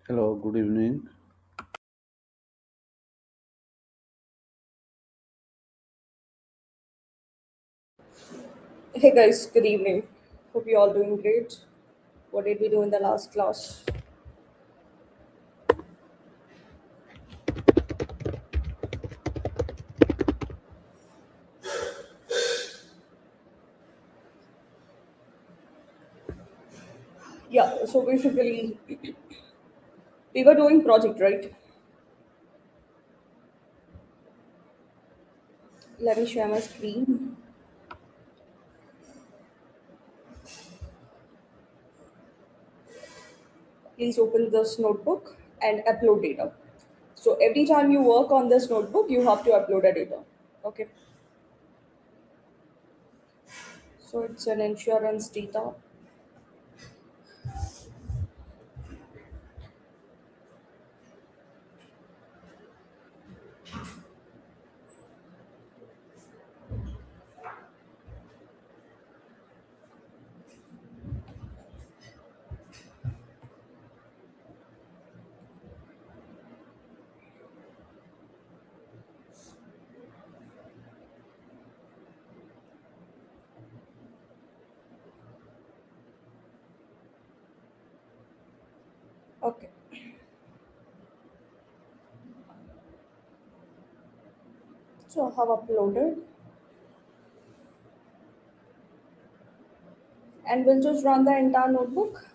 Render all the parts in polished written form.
Hello, good evening. Hey guys, good evening. Hope you all doing great. What did we do in the last class? Yeah, so basically we were doing project, right? Let me share my screen. Please open this notebook and upload data. So every time you work on this notebook, you have to upload a data. Okay. So it's an insurance data. Okay. So I have uploaded and we'll just run the entire notebook.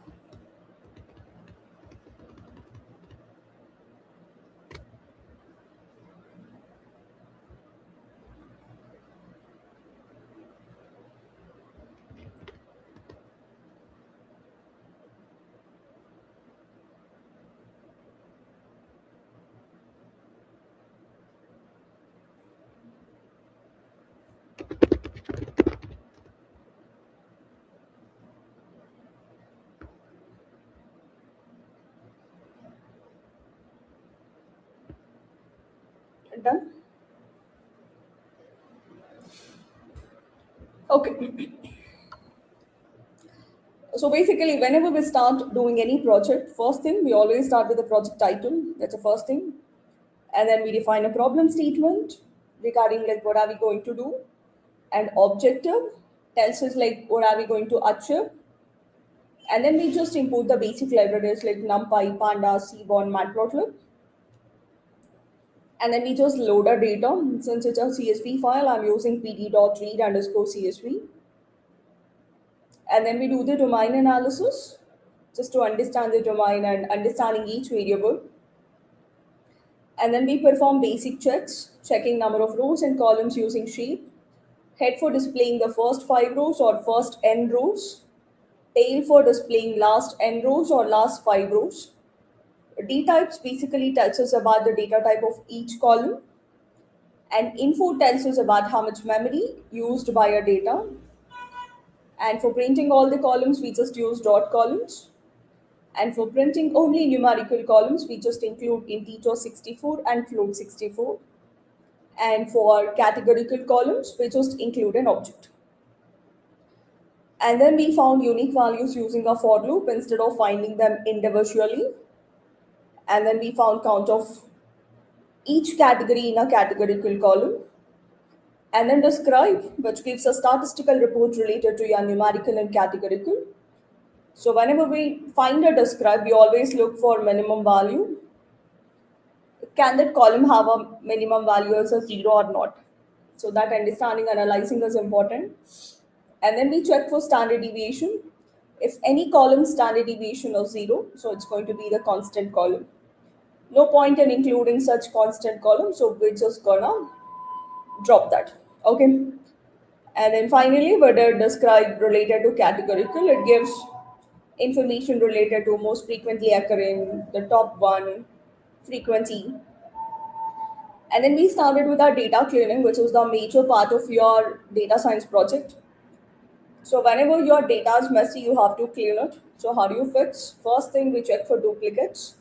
Done. Okay. So basically, whenever we start doing any project, first thing we always start with the project title. That's the first thing, and then we define a problem statement regarding like what are we going to do, and objective tells us like what are we going to achieve, and then we just import the basic libraries like NumPy, Pandas, Seaborn, Matplotlib, and then we just load our data. Since it's a CSV file, I'm using pd.read underscore CSV, and then we do the domain analysis just to understand the domain and understanding each variable. And then we perform basic checks, checking number of rows and columns using shape, head for displaying the first 5 rows or first n rows, tail for displaying last n rows or last 5 rows. D types basically tells us about the data type of each column, and info tells us about how much memory used by our data. And for printing all the columns, we just use dot columns. And for printing only numerical columns, we just include integer 64 and float 64. And for categorical columns, we just include an object. And then we found unique values using a for loop instead of finding them individually. And then we found count of each category in a categorical column. And then describe, which gives a statistical report related to your numerical and categorical. So whenever we find a describe, we always look for minimum value. Can that column have a minimum value as a zero or not? So that understanding analyzing is important. And then we check for standard deviation. If any column standard deviation of zero, so it's going to be the constant column. No point in including such constant column, so we're just gonna drop that. Okay. And then finally, whether describe related to categorical, it gives information related to most frequently occurring, the top one, frequency. And then we started with our data cleaning, which was the major part of your data science project. So whenever your data is messy, you have to clean it. So how do you fix? First thing we check for duplicates.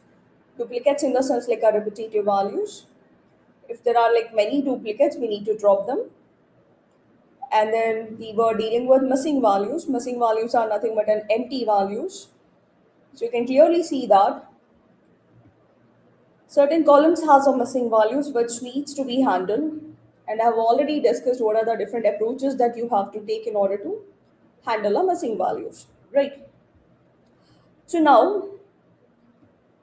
Duplicates in the sense like our repetitive values. If there are like many duplicates, we need to drop them. And then we were dealing with missing values. Missing values are nothing but an empty values. So you can clearly see that. Certain columns has a missing values which needs to be handled, and I've already discussed what are the different approaches that you have to take in order to handle a missing values, right? So now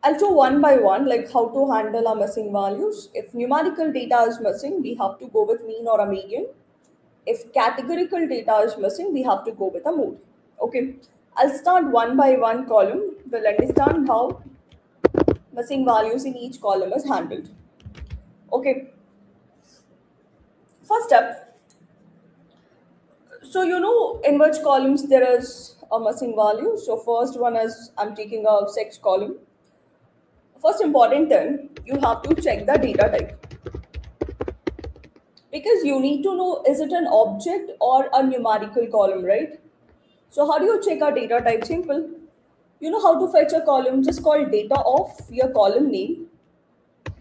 I'll show one by one like how to handle our missing values. If numerical data is missing, we have to go with mean or a median. If categorical data is missing, we have to go with a mode. Okay, I'll start one by one column. We'll understand how missing values in each column is handled. Okay, first step. So you know in which columns there is a missing value. So first one is I'm taking a sex column. First important thing, you have to check the data type because you need to know is it an object or a numerical column, right? So how do you check a data type? Simple. You know how to fetch a column, just call data of your column name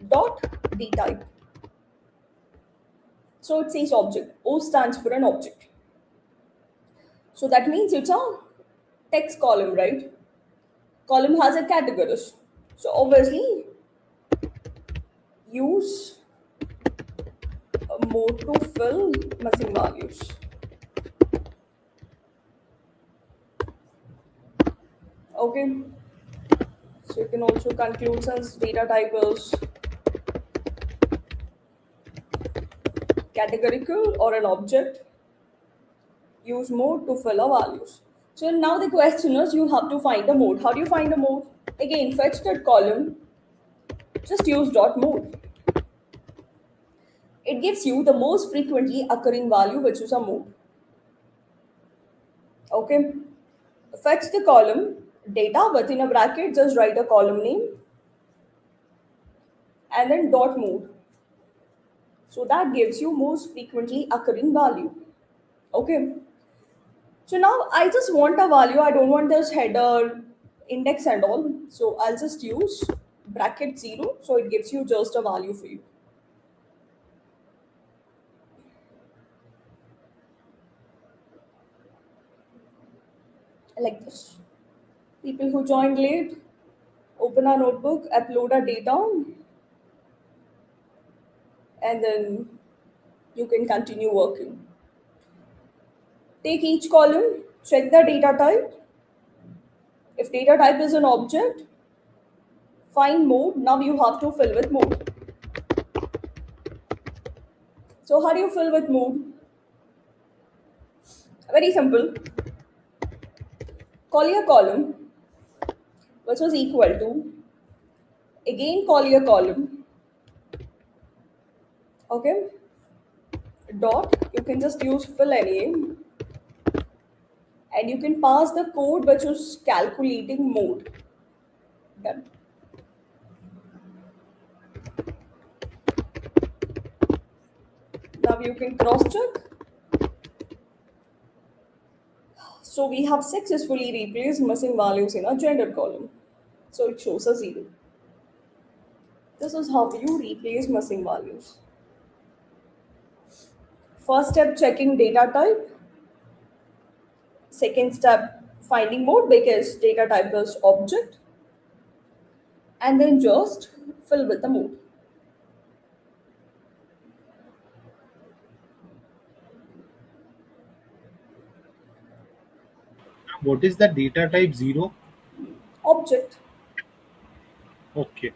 dot d type. So it says object. O stands for an object. So that means it's a text column, right? Column has a categories. So obviously use a mode to fill missing values. Okay. So you can also conclude since data type is categorical or an object, use mode to fill a values. So now the question is you have to find a mode. How do you find a mode? Again, fetch that column, just use dot mode. It gives you the most frequently occurring value, which is a mode. Okay. Fetch the column data within a bracket, just write a column name and then dot mode. So that gives you most frequently occurring value. Okay. So now I just want a value. I don't want this header, index and all. So I'll just use bracket 0. So it gives you just a value for you. Like this. People who joined late, open a notebook, upload a data, and then you can continue working. Take each column, check the data type. If data type is an object, find mode. Now you have to fill with mode. So how do you fill with mode? Very simple. Call your column, which was equal to, again call your column, okay, dot, you can just use fill name, and you can pass the code which is calculating mode. Done. Now you can cross check. So we have successfully replaced missing values in our gender column. So it shows a 0. This is how you replace missing values. First step, checking data type. Second step, finding mode because data type is object. And then just fill with the mode. What is the data type 0? Object. Okay.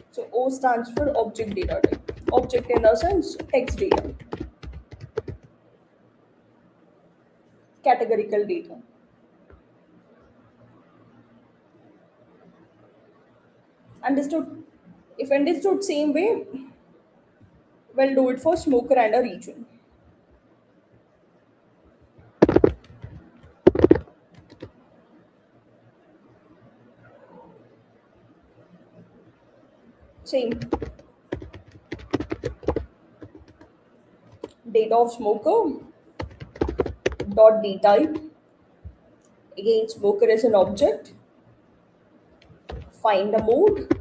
So O stands for object data type. Object in the sense text data. Categorical data. Understood? If understood same way, we'll do it for smoker and a region. Same. Data of smoker dot d type. Again, smoker is an object. Find the mode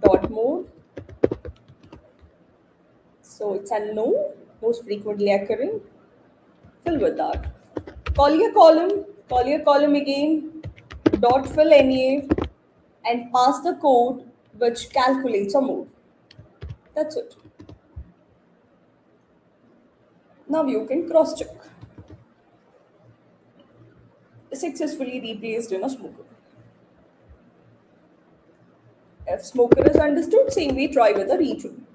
dot mode. So it's a no, most frequently occurring. Fill with that. Call your column, Call your column again, dot fill NA, and pass the code which calculates a mode. That's it. Now you can cross check. Successfully replaced in a smoker. If smoker is understood, same way try with a region.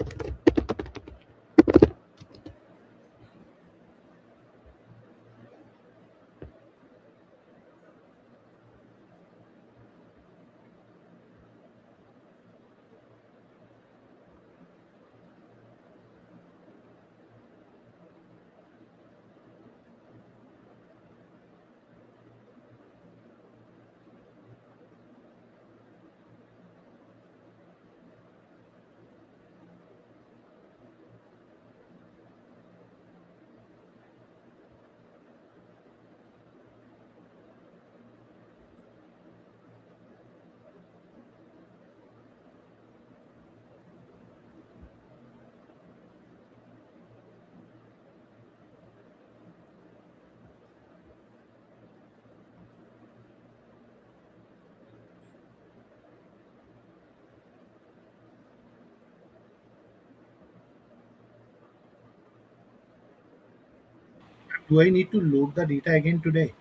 Do I need to load the data again today?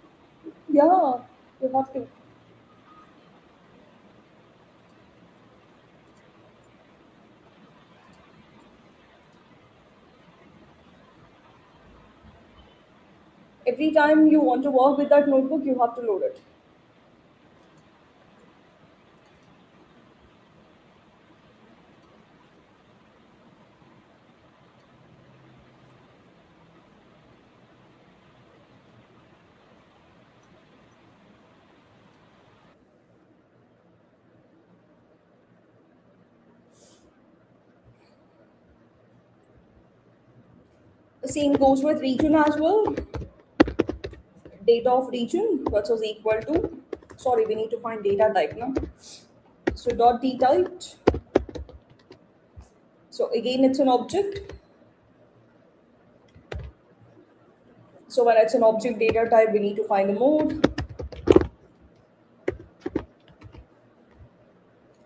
Yeah, you have to. Every time you want to work with that notebook, you have to load it. The same goes with region as well. Data of region, which is equal to, sorry, we need to find data type now. So dot d typed. So again, it's an object. So when it's an object data type, we need to find a mode.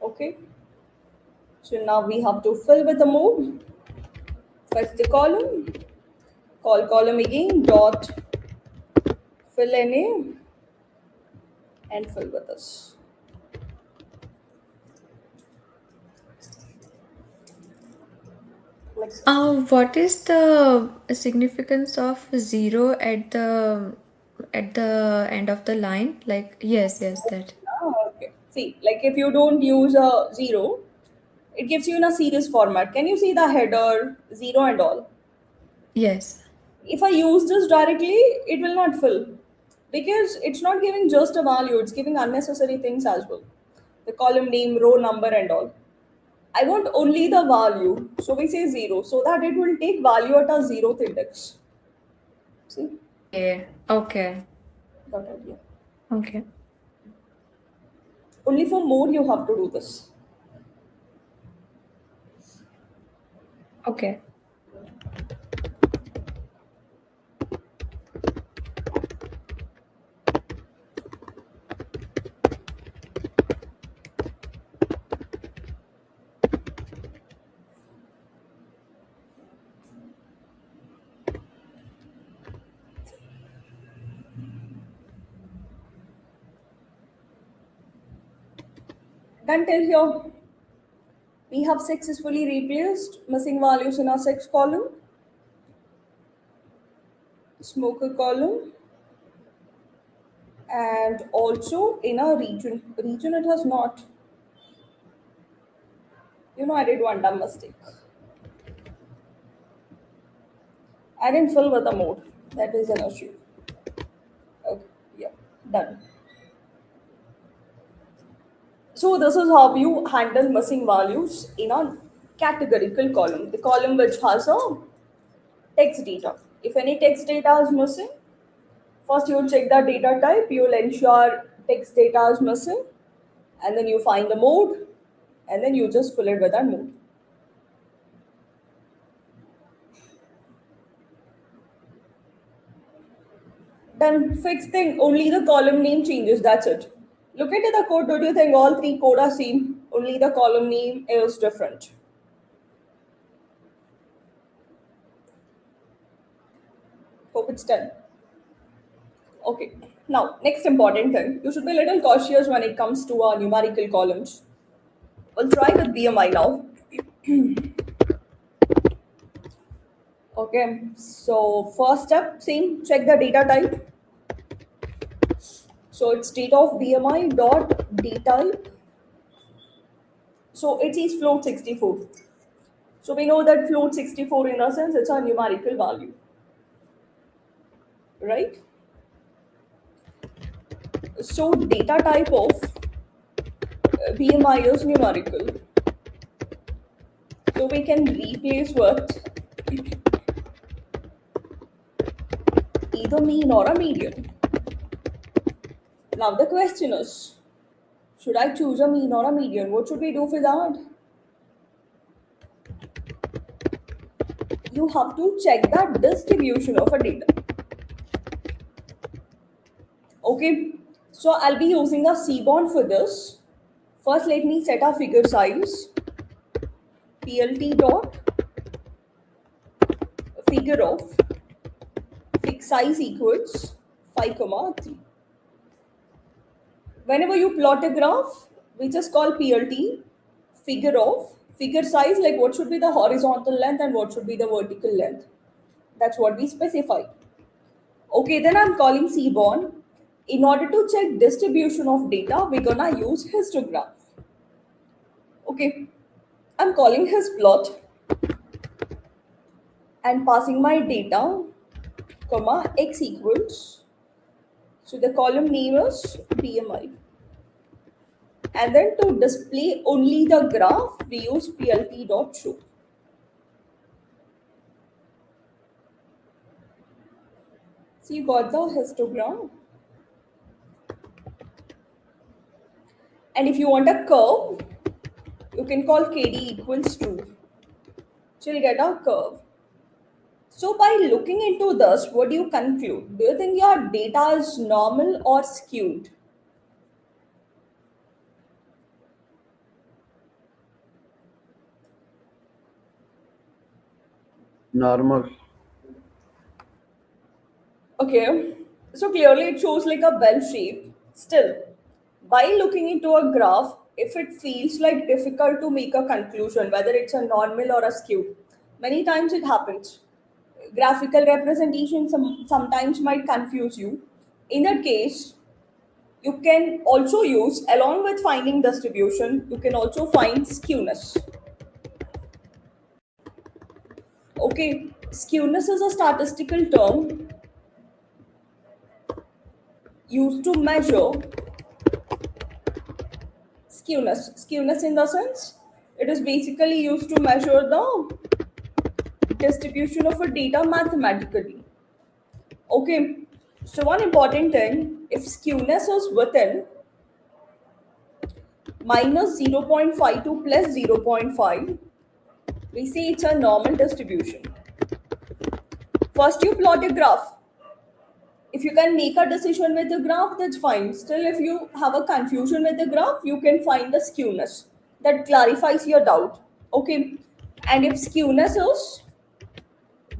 Okay. So now we have to fill with the mode. Fetch the column. Call column again. Dot fill NA and fill with this. Like this. What is the significance of zero at the end of the line? Like, yes, that. Ah, okay. See, like if you don't use a zero, it gives you in a series format. Can you see the header, zero and all? Yes. If I use this directly, it will not fill because it's not giving just a value, it's giving unnecessary things as well. The column name, row number, and all. I want only the value. So we say zero so that it will take value at a zeroth index. See? Okay. Got it. Yeah. Okay. Only for mode you have to do this. Okay. Then till here, we have successfully replaced missing values in our sex column, smoker column, and also in our region. Region it has not. I did one dumb mistake. I didn't fill with the mode. That is an issue. Okay, yeah, done. So this is how you handle missing values in a categorical column. The column which has a text data. If any text data is missing, first you will check the data type, you will ensure text data is missing, and then you find the mode, and then you just fill it with that mode. Then fixed thing, only the column name changes, that's it. Look into the code, don't you think all three code are same? Only the column name is different. Hope it's done. Okay, now next important thing, you should be a little cautious when it comes to our numerical columns. We'll try with BMI now. Okay, so first step, same, check the data type. So it's data of BMI dot D type. So it is float 64. So we know that float 64 in a sense it's a numerical value, right? So data type of BMI is numerical. So we can replace with either mean or a median. Now the question is, should I choose a mean or a median? What should we do for that? You have to check the distribution of a data. Okay, so I'll be using a Seaborn for this. First, let me set a figure size. PLT dot figure of fixed size equals 5,3. Whenever you plot a graph, we just call PLT figure of figure size, like what should be the horizontal length and what should be the vertical length. That's what we specify. Okay, then I'm calling Seaborn. In order to check distribution of data, we're gonna use histograph. Okay, I'm calling his plot and passing my data, comma, x equals. So the column name is BMI. And then to display only the graph, we use plt.show. So you got the histogram. And if you want a curve, you can call KD equals true. So you'll get a curve. So by looking into this, what do you conclude? Do you think your data is normal or skewed? Normal. Okay, so clearly it shows like a bell shape. Still, by looking into a graph, if it feels like difficult to make a conclusion, whether it's a normal or a skew, many times it happens. Graphical representation sometimes might confuse you. In that case, you can also use, along with finding distribution, you can also find skewness. Okay, skewness is a statistical term used to measure skewness. Skewness in the sense, it is basically used to measure the distribution of a data mathematically. Okay, so one important thing, if skewness is within minus 0.52 plus 0.5, we say it's a normal distribution. First, you plot a graph. If you can make a decision with the graph, that's fine. Still, if you have a confusion with the graph, you can find the skewness. That clarifies your doubt. Okay, and if skewness is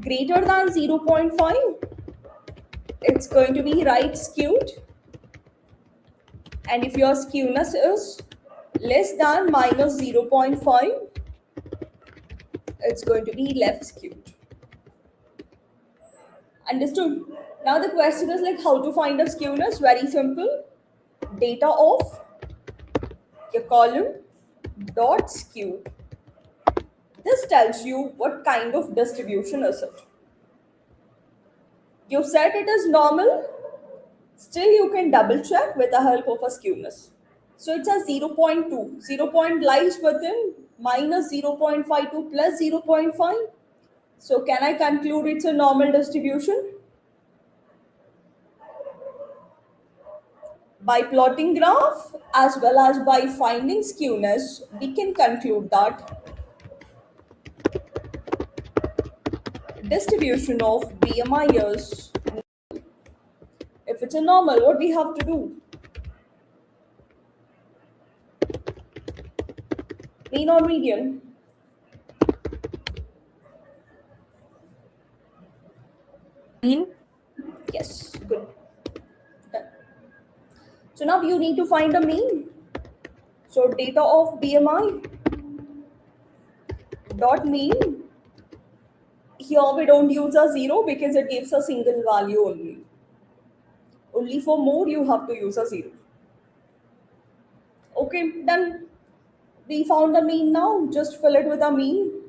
greater than 0.5, it's going to be right skewed. And if your skewness is less than minus 0.5, it's going to be left skewed. Understood? Now the question is like how to find a skewness. Very simple. Data of your column dot skew. This tells you what kind of distribution is it. You said it is normal. Still you can double check with the help of a skewness. So it's a 0.2. 0 point lies within minus 0.52 plus 0.5. So can I conclude it's a normal distribution? By plotting graph as well as by finding skewness, we can conclude that distribution of BMI is. If it's a normal, what we have to do? Mean or median? Mean. Yes, good. Done. So now you need to find a mean. So data of BMI dot mean. Here we don't use a zero because it gives a single value only. Only for mode you have to use a zero. Okay, done. We found a mean now. Just fill it with a mean.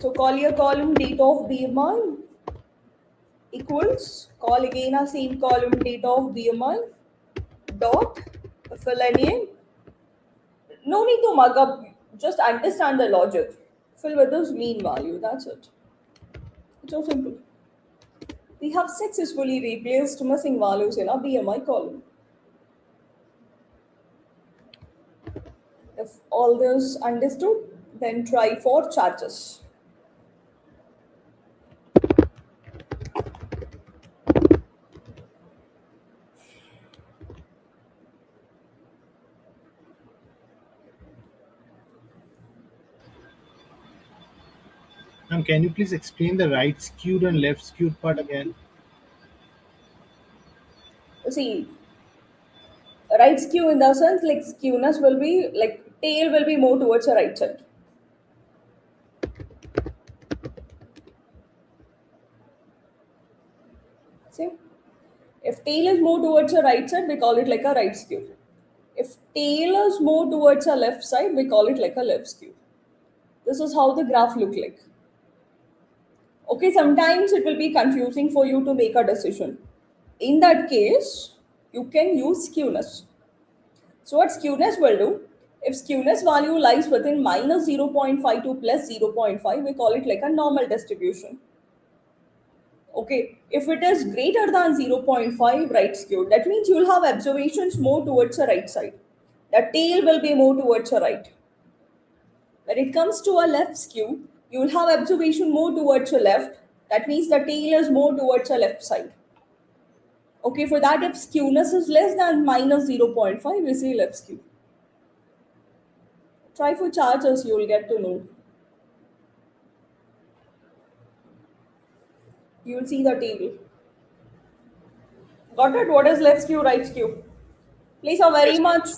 So call your column data of BMI equals, call again a same column data of BMI dot fill any in. No need to mug up, just understand the logic. Fill with this mean value, that's it. It's so simple. We have successfully replaced missing values in our BMI column. If all this understood, then try for charges. Can you please explain the right skewed and left skewed part again? See, right skew in the sense like skewness will be like tail will be more towards the right side. See, if tail is more towards the right side, we call it like a right skew. If tail is more towards the left side, we call it like a left skew. This is how the graph look like. Okay, sometimes it will be confusing for you to make a decision. In that case, you can use skewness. So what skewness will do, if skewness value lies within minus 0.5 to plus 0.5, we call it like a normal distribution. Okay, if it is greater than 0.5 right skewed, that means you will have observations more towards the right side. The tail will be more towards the right. When it comes to a left skew, you will have observation more towards the left. That means the tail is more towards the left side. Okay, for that, if skewness is less than minus 0.5, we say left skew. Try for charges, you will get to know. You will see the table. Got it? What is left skew, right skew? Plays a very much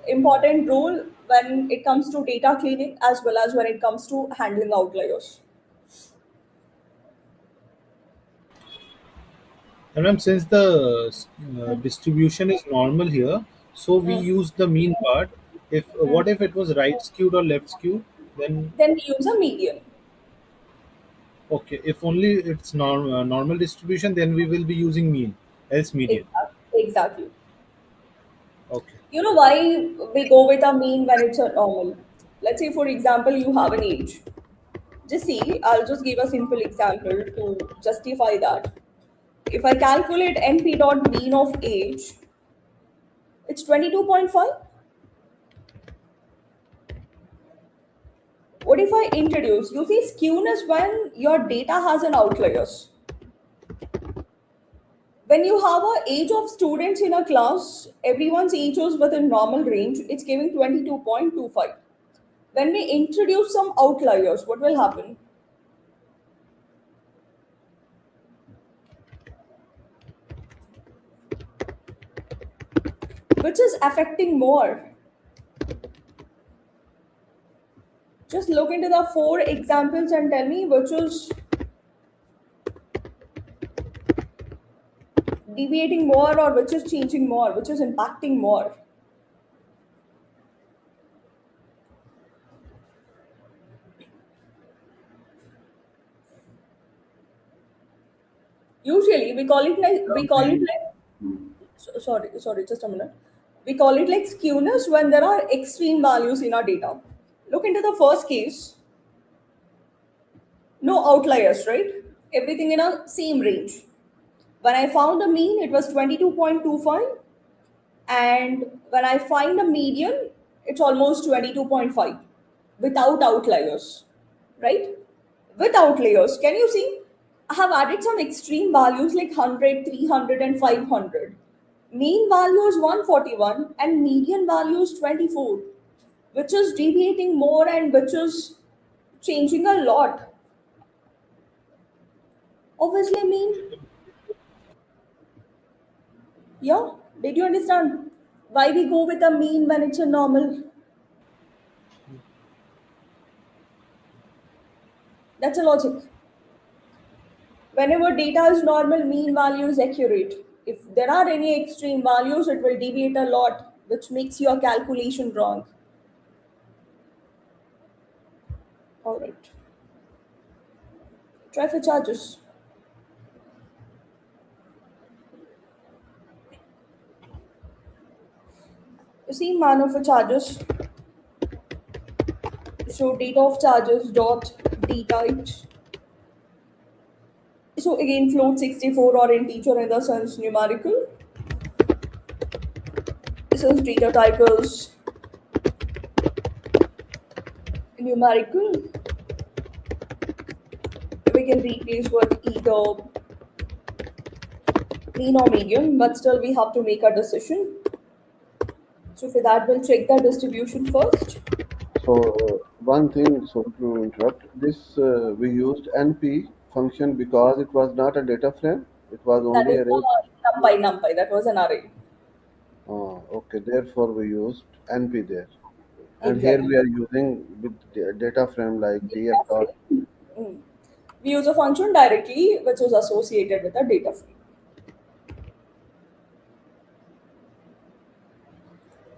important role when it comes to data cleaning as well as when it comes to handling outliers. And ma'am, since the distribution is normal here, so we Mm. use the mean part. If Mm. what if it was right skewed or left skewed? Then Then we use a median. okay. If only it's normal distribution, then we will be using mean, else median. Exactly. Okay. You know why we go with a mean when it's a normal? Let's say, for example, you have an age. Just see, I'll just give a simple example to justify that. If I calculate NP dot mean of age, it's 22.5. What if I introduce? You see, skewness when your data has an outliers. When you have a age of students in a class, everyone's age is within normal range, it's giving 22.25. When we introduce some outliers, what will happen? Which is affecting more? Just look into the four examples and tell me which is deviating more or which is changing more, which is impacting more. Usually sorry, just a minute. We call it like skewness when there are extreme values in our data. Look into the first case, no outliers, right? Everything in a same range. When I found a mean, it was 22.25, and when I find a median, it's almost 22.5 without outliers, right? With outliers, can you see? I have added some extreme values like 100, 300, and 500. Mean value is 141 and median value is 24, which is deviating more and which is changing a lot. Obviously, mean, yeah, did you understand why we go with a mean when it's a normal? That's a logic. Whenever data is normal, mean value is accurate. If there are any extreme values, it will deviate a lot, which makes your calculation wrong. All right. Try for charges. You see, manner for charges. So data of charges dot d types. So again, float 64 or integer in the sense numerical. Since data type is numerical, we can replace with either mean or median, but still we have to make a decision. So for that, we'll check the distribution first. So one thing, so to interrupt, this we used NP function because it was not a data frame. It was That only is a array. numpy. That was an array. Okay, therefore we used NP there. And here Exactly. we are using with data frame like df dot. Mm. We use a function directly which is associated with a data frame.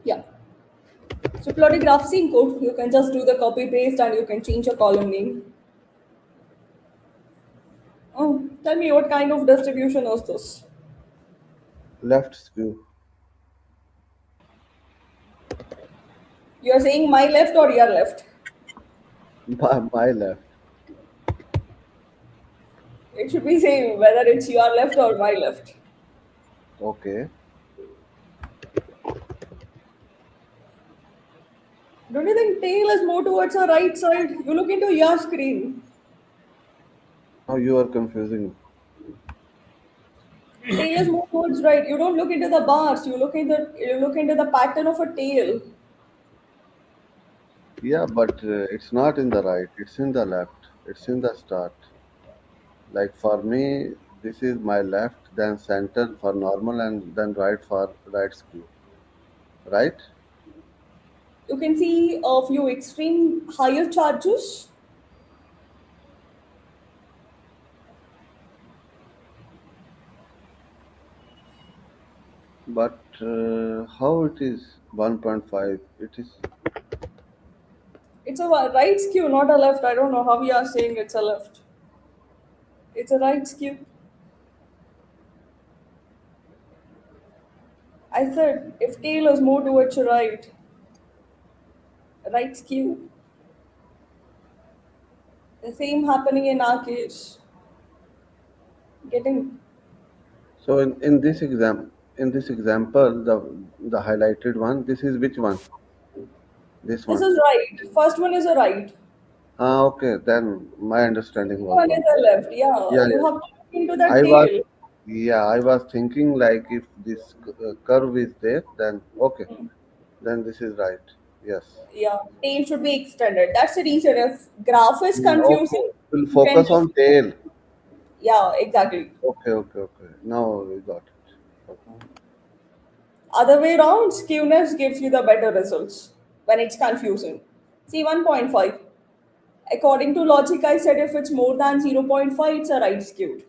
Yeah. So plotted graph in code, you can just do the copy paste and you can change your column name. Oh, tell me what kind of distribution is this? Left skew. You're saying my left or your left? My left. It should be saying whether it's your left or my left. Okay. Don't you think tail is more towards the right side? You look into your screen. Now you are confusing. Tail is more towards right. You don't look into the bars. You look into the pattern of a tail. Yeah, but it's not in the right. It's in the left. It's in the start. Like for me, this is my left, then center for normal, and then right for right skew. Right? You can see a few extreme higher charges. But how it is 1.5? It is It's a right skew, not a left. I don't know how we are saying it's a left. It's a right skew. I said if tail is more towards your right, right skew. The same happening in our case. Getting so in this example, the highlighted one. This is which one? This this one. is right. First one is a right. Ah, okay. Then my understanding was One is wrong. a left. Yeah, Yeah, you yeah. have to look into the I was tail. I was thinking like if this curve is there, then okay, then this is right. Yes. Yeah, tail should be extended. That's the reason. If graph is confusing, Okay. We'll you can focus just on tail. yeah, exactly. Okay, okay, okay. Now we got it. Okay. Other way around, skewness gives you the better results when it's confusing. See 1.5. According to logic, I said if it's more than 0.5, it's a right skewed.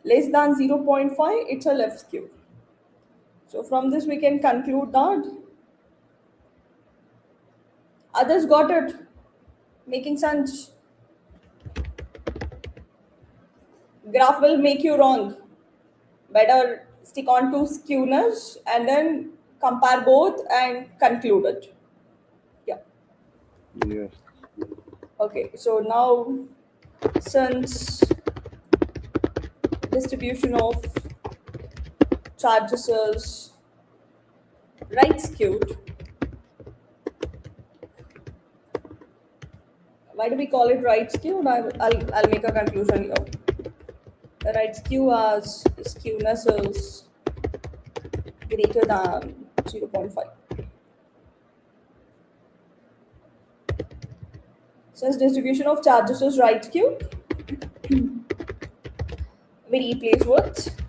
Less than 0.5, it's a left skewed. So from this, we can conclude that others got it. Making sense. Graph will make you wrong. Better stick on to skewness and then compare both and conclude it. Yeah. Yes. Okay. So now, since distribution of charges is right skewed, Why do we call it right skew? And I'll make a conclusion here. The right skew as skewness is greater than 0.5. Since distribution of charges is right skew, we replace with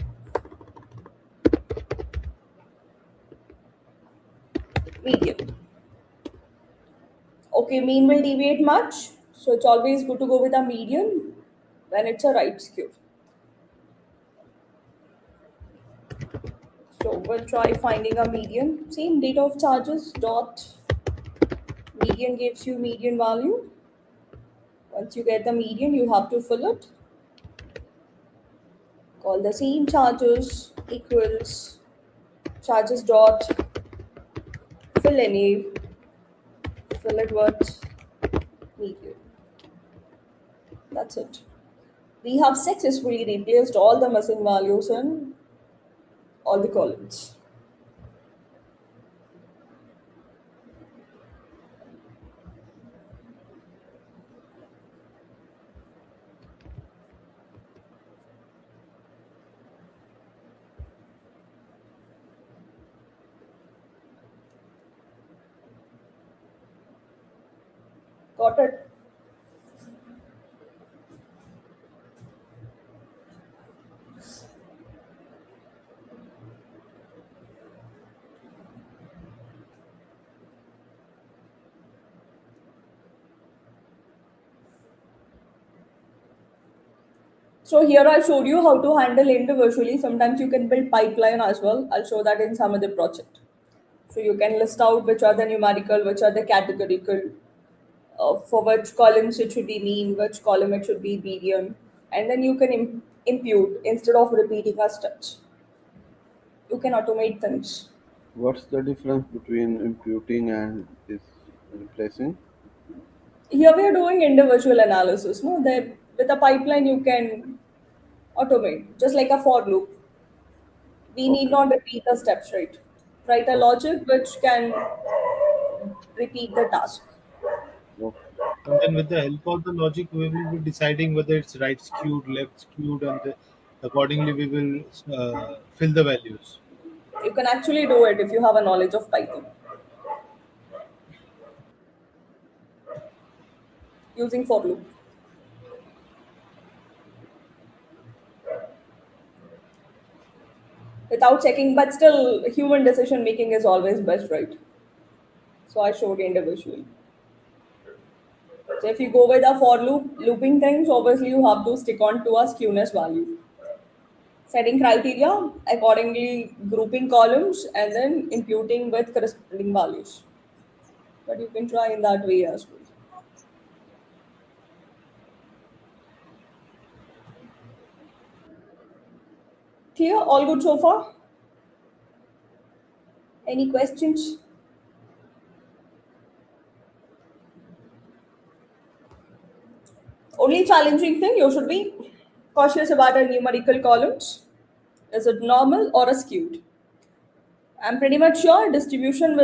median. Okay, mean will deviate much, so it's always good to go with a median when it's a right skew. So we'll try finding a median. Same data of charges dot median gives you median value. Once you get the median, you have to fill it. Call the same charges equals charges dot fill any, fill it with median. That's it. We have successfully replaced all the missing values in all the columns. Got it? So here I showed you how to handle individually. Sometimes you can build pipeline as well. I'll show that in some other project. So you can list out which are the numerical, which are the categorical, for which columns it should be mean, which column it should be median, and then you can impute instead of repeating our steps. You can automate things. What's the difference between imputing and this replacing? Here we are doing individual analysis. No, that with a pipeline you can automate, just like a for loop. We need Okay. not repeat the steps, right? Write a Okay. logic which can repeat the task. Okay. And then with the help of the logic, we will be deciding whether it's right skewed, left skewed, and accordingly we will fill the values. You can actually do it if you have a knowledge of Python using for loop. Without checking, but still human decision making is always best, right? So I showed individually. So if you go with a for loop looping things, obviously you have to stick on to a skewness value. Setting criteria, accordingly grouping columns and then imputing with corresponding values. But you can try in that way as well. Clear? All good so far? Any questions? Only challenging thing, you should be cautious about our numerical columns. Is it normal or a skewed? I'm pretty much sure distribution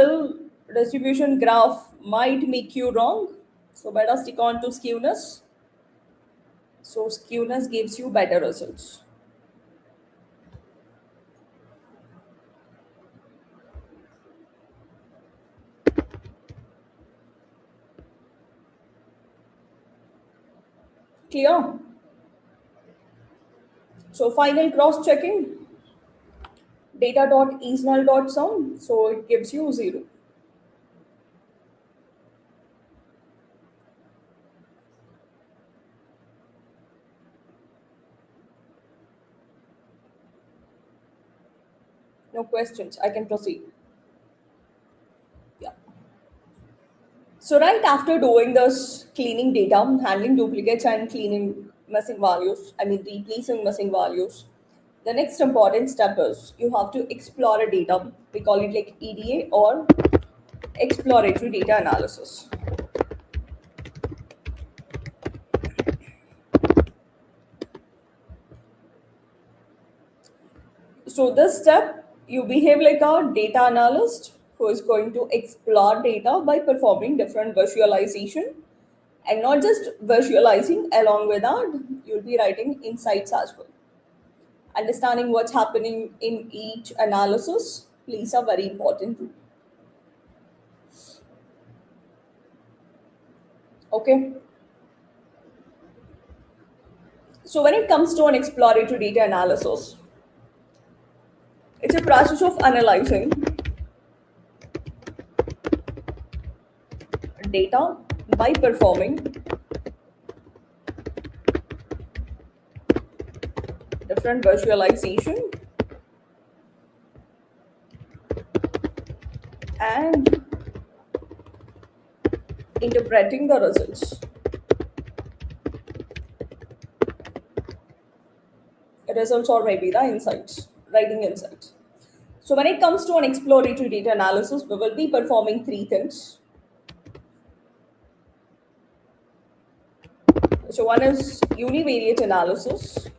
graph might make you wrong. So better stick on to skewness. So skewness gives you better results. Clear? So final cross checking data.isnull.sum. So it gives you 0. No questions. I can proceed. Yeah. So right after doing this cleaning data, handling duplicates and cleaning missing values, I mean replacing missing values, the next important step is you have to explore a data. We call it like EDA or exploratory data analysis. So this step, you behave like a data analyst who is going to explore data by performing different visualization And not just visualizing, along with that, you'll be writing insights as well. Understanding what's happening in each analysis plays a very important role. Okay. So when it comes to an exploratory data analysis, it's a process of analyzing data by performing different visualization and interpreting the results or maybe the insights, writing insights. So when it comes to an exploratory data analysis, we will be performing three things. So one is univariate analysis.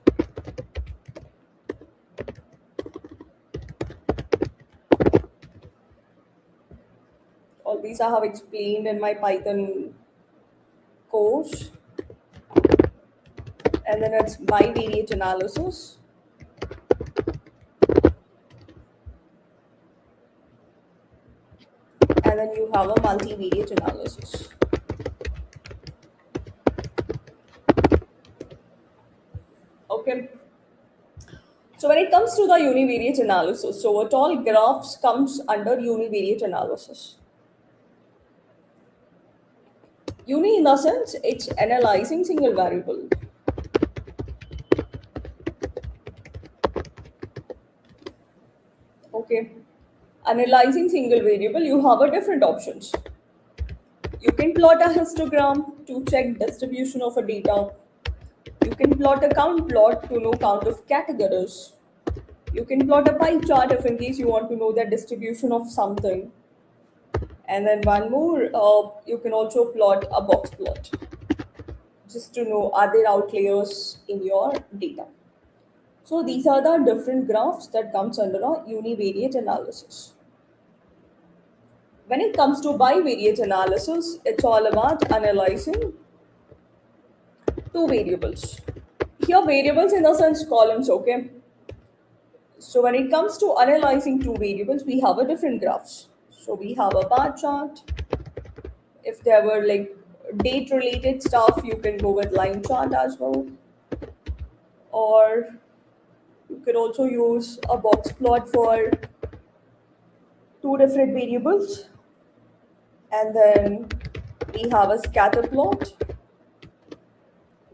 All these I have explained in my Python course. And then it's bivariate analysis. And then you have a multivariate analysis. Okay. So when it comes to the univariate analysis, so what all graphs comes under univariate analysis? Uni in the sense it's analyzing single variable. Okay. Analyzing single variable, you have a different options. You can plot a histogram to check distribution of a data. You can plot a count plot to know count of categories. You can plot a pie chart if in case you want to know the distribution of something. And then one more, you can also plot a box plot just to know are there outliers in your data. So these are the different graphs that comes under a univariate analysis. When it comes to bivariate analysis, it's all about analyzing two variables. Here variables in the sense columns, okay? So when it comes to analyzing two variables, we have a different graphs. So we have a bar chart. If there were like date related stuff, you can go with line chart as well. Or you could also use a box plot for two different variables. And then we have a scatter plot.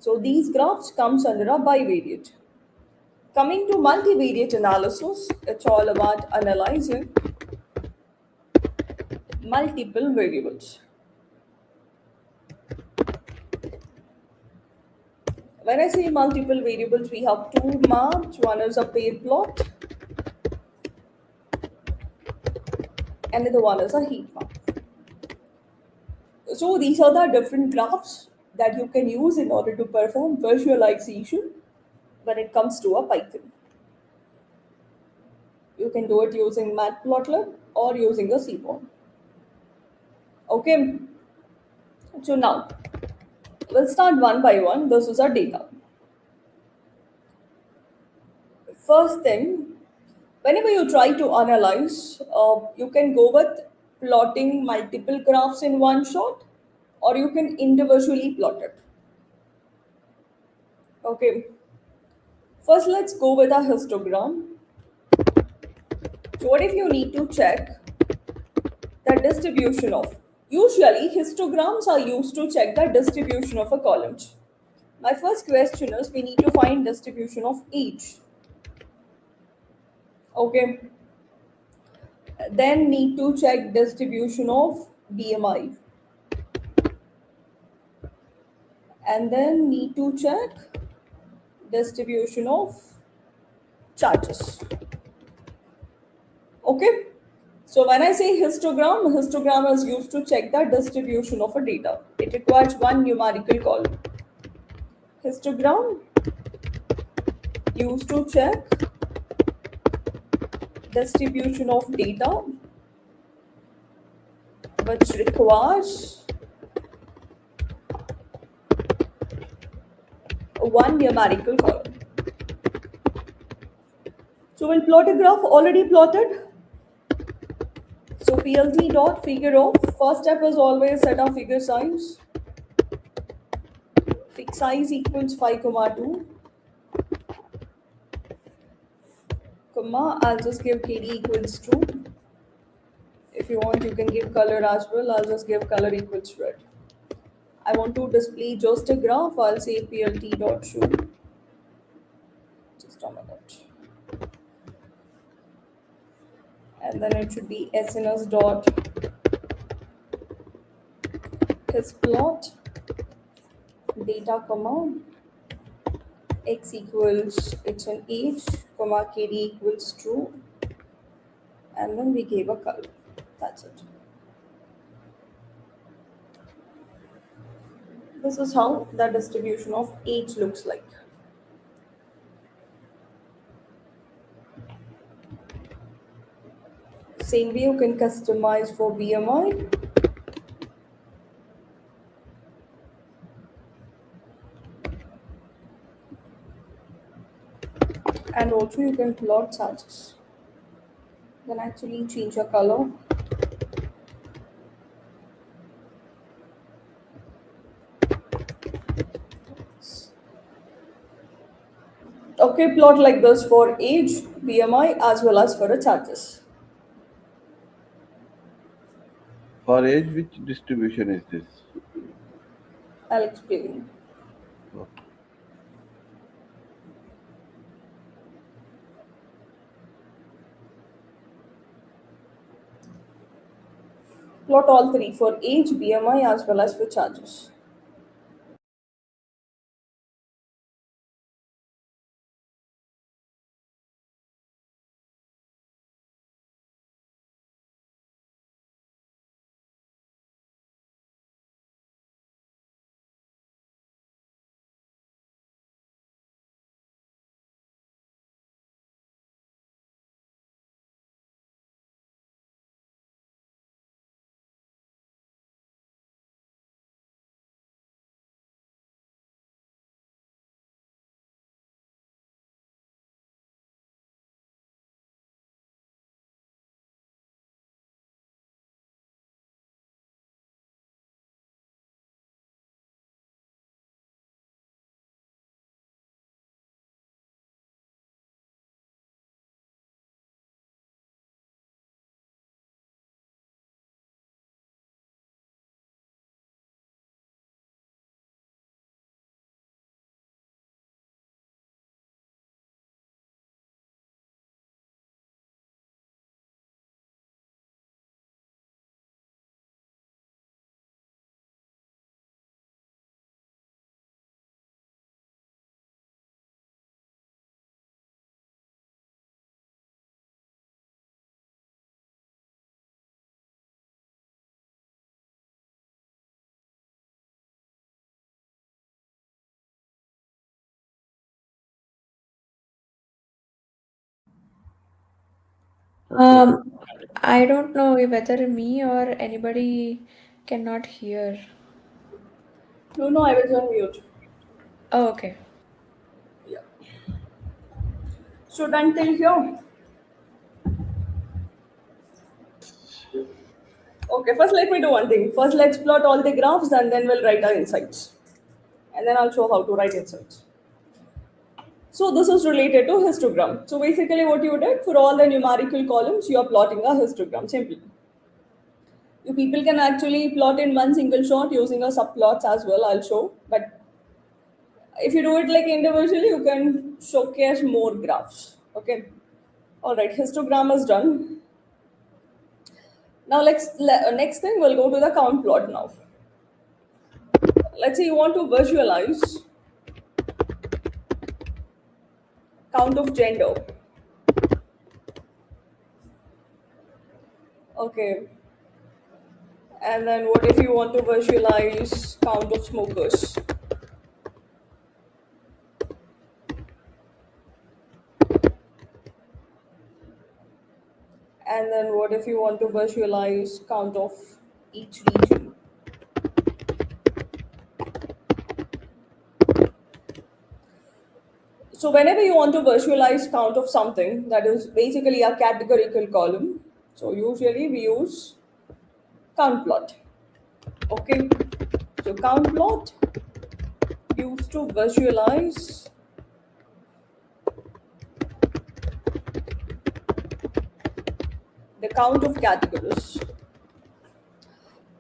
So these graphs comes under a bivariate. Coming to multivariate analysis, it's all about analyzing multiple variables. When I say multiple variables, we have two maps. One is a pair plot, and the other one is a heat map. So these are the different graphs that you can use in order to perform visualization when it comes to a Python. You can do it using Matplotlib or using a Seaborn. Okay. So now we'll start one by one. This is our data. First thing, whenever you try to analyze, you can go with plotting multiple graphs in one shot, or you can individually plot it. Okay. First, let's go with a histogram. So what if you need to check the distribution of? Usually, histograms are used to check the distribution of a column. My first question is we need to find distribution of each. Okay. Then need to check distribution of BMI. And then need to check distribution of charges. Okay. So when I say histogram is used to check the distribution of a data. It requires one numerical column. Histogram used to check distribution of data, which requires one numerical column. So we'll plot a graph already plotted. So PLT dot figure of, first step is always set our figure size. Fix size equals 5, 2, comma, I'll just give KD equals true. If you want, you can give color as well. I'll just give color equals red. I want to display just a graph. I'll say PLT dot show. Just a minute. And then it should be SNS dot his plot data comma x equals it's an age comma KD equals true, and then we gave a color. That's it. This is how the distribution of age looks like. Same way you can customize for BMI. And also you can plot charges. Then actually change your color. Okay, plot like this for age, BMI as well as for the charges. For age, which distribution is this? I'll explain. Okay. Plot all three for age, BMI as well as for charges. Okay. I don't know whether me or anybody cannot hear. No, I was on mute. Oh, okay. Yeah. So done till here. Okay, first let me do one thing. First let's plot all the graphs and then we'll write our insights. And then I'll show how to write insights. So this is related to histogram. So basically what you did, for all the numerical columns, you are plotting a histogram, simply. You people can actually plot in one single shot using a subplots as well, I'll show. But if you do it like individually, you can showcase more graphs. Okay. All right, histogram is done. Now next thing, we'll go to the count plot now. Let's say you want to visualize count of gender. Okay. And then what if you want to visualize count of smokers? And then what if you want to visualize count of each region? So whenever you want to visualize count of something, that is basically a categorical column. So usually we use count plot. Okay. So count plot used to visualize the count of categories.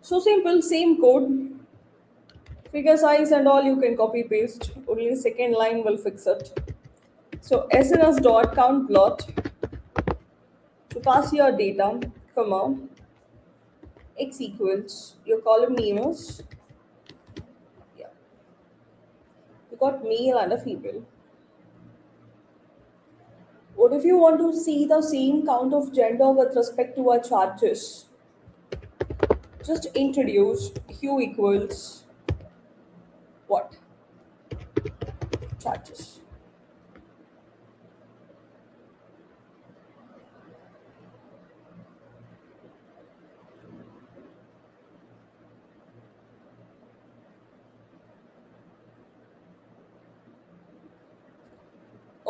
So simple, same code, figure size and all you can copy paste. Only second line will fix it. So SNS dot count plot. So pass your data, comma, x equals your column name is, yeah, you got male and a female. What if you want to see the same count of gender with respect to our charges? Just introduce hue equals what? Charges.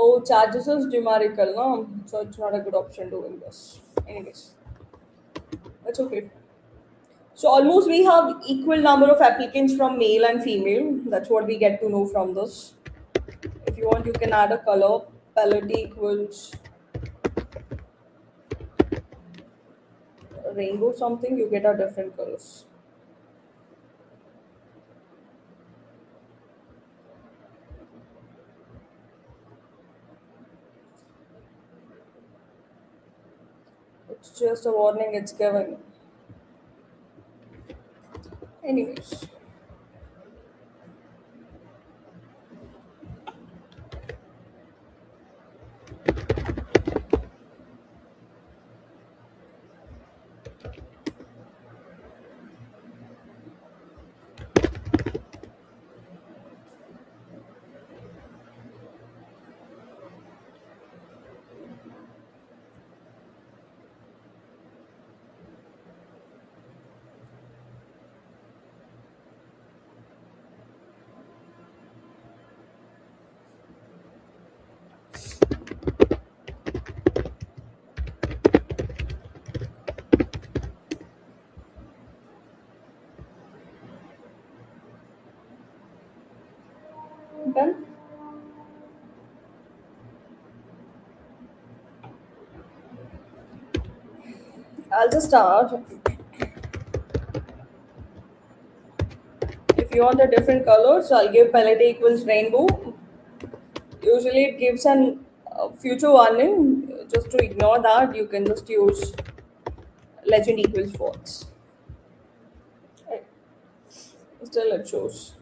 Oh, charges is numerical, no? So it's not a good option doing this. Anyways, that's okay. So almost we have equal number of applicants from male and female. That's what we get to know from this. If you want, you can add a color. Palette equals rainbow something. You get a different colors. It's just a warning it's giving. Anyways. Done. I'll just start. If you want a different color, so I'll give palette equals rainbow. Usually it gives an future warning. Just to ignore that, you can just use legend equals false. Right. Still it shows.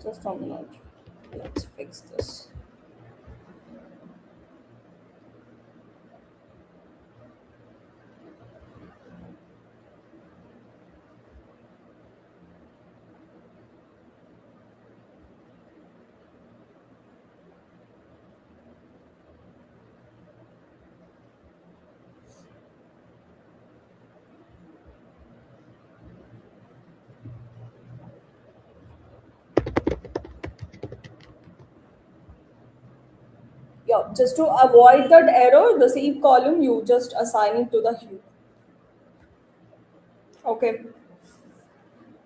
Just a minute. Let's fix this. Yeah, just to avoid that error, the same column you just assign it to the hue. Okay.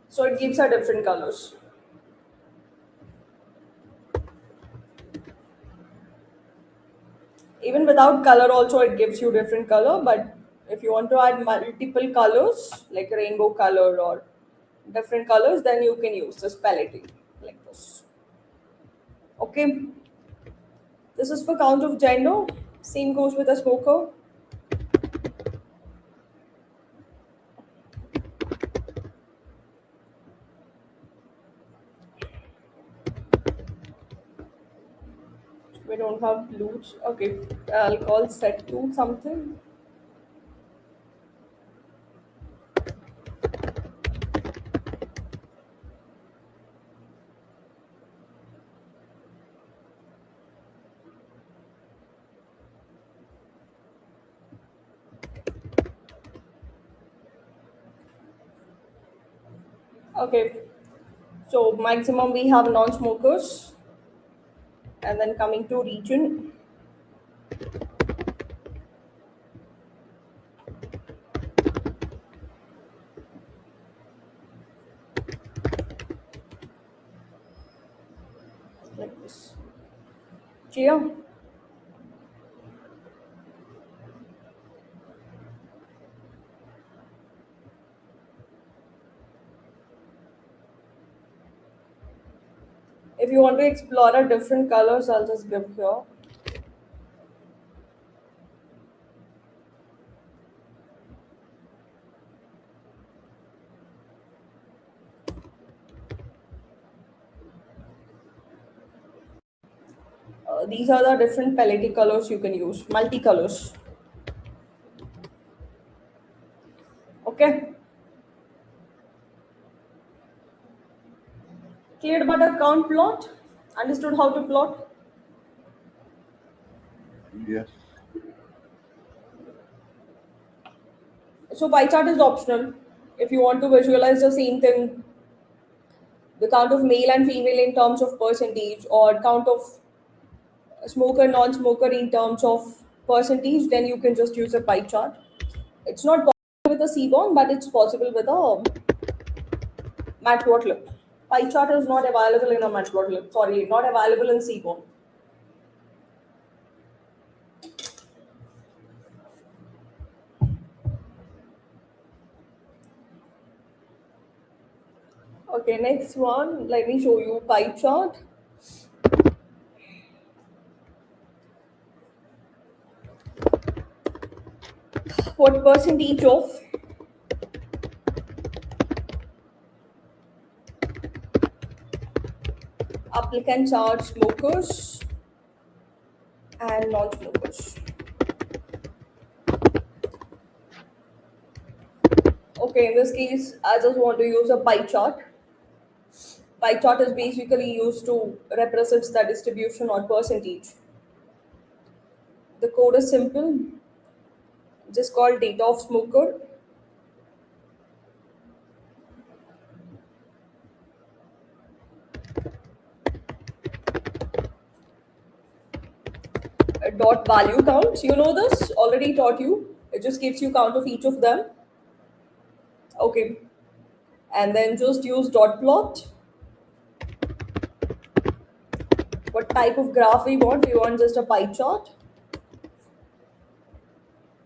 So it gives a different colors. Even without color also it gives you different color, but if you want to add multiple colors like rainbow color or different colors, then you can use this paletting like this. Okay, this is for count of gender. Same goes with a smoker. We don't have blues. Okay, I'll call set to something. Okay, so maximum we have non-smokers. And then coming to region, like this. Clear? If you want to explore a different colors, I'll just give here. These are the different palette colors you can use, multicolors. Okay. Cleared about a count plot? Understood how to plot? Yes. So pie chart is optional. If you want to visualize the same thing, the count of male and female in terms of percentage, or count of smoker, non-smoker in terms of percentage, then you can just use a pie chart. It's not possible with a Seaborn, but it's possible with a Matplotlib. Pie chart is not available in a Matplotlib. Sorry, not available in Seaborn. Okay, next one. Let me show you pie chart. What percentage of applicants are smokers and non-smokers? Okay, in this case, I just want to use a pie chart. Pie chart is basically used to represent the distribution or percentage. The code is simple, just called data of smoker. Dot value count. You know this, already taught you. It just gives you count of each of them. Okay. And then just use dot plot. What type of graph we want? We want just a pie chart.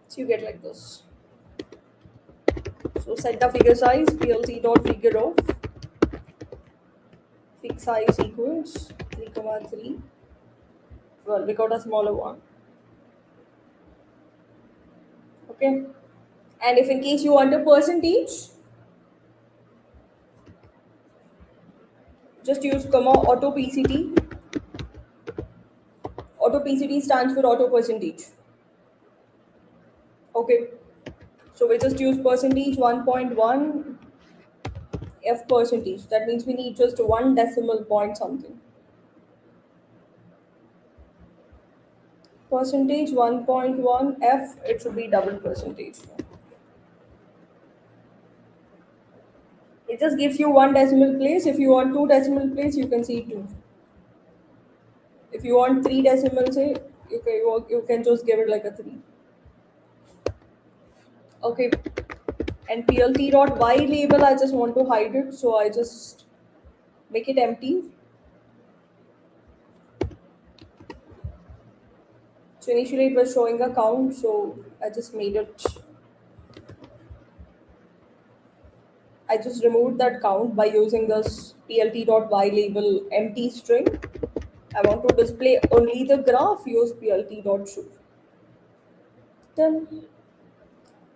So you get like this. So set the figure size, PLT dot figure of fig size equals 3,3. Well, we got a smaller one. Okay. And if in case you want a percentage, just use comma auto PCT. Auto PCT stands for auto percentage. Okay. So we just use percentage 1.1 F percentage. That means we need just one decimal point something. Percentage 1.1 F, it should be double percentage. It just gives you one decimal place. If you want two decimal place, you can see two. If you want three decimals, say you can just give it like a 3. Okay. And PLT dot Y label, I just want to hide it, so I just make it empty. So initially it was showing a count, so I just made it. I just removed that count by using this PLT.y label empty string. I want to display only the graph, use PLT.show. Then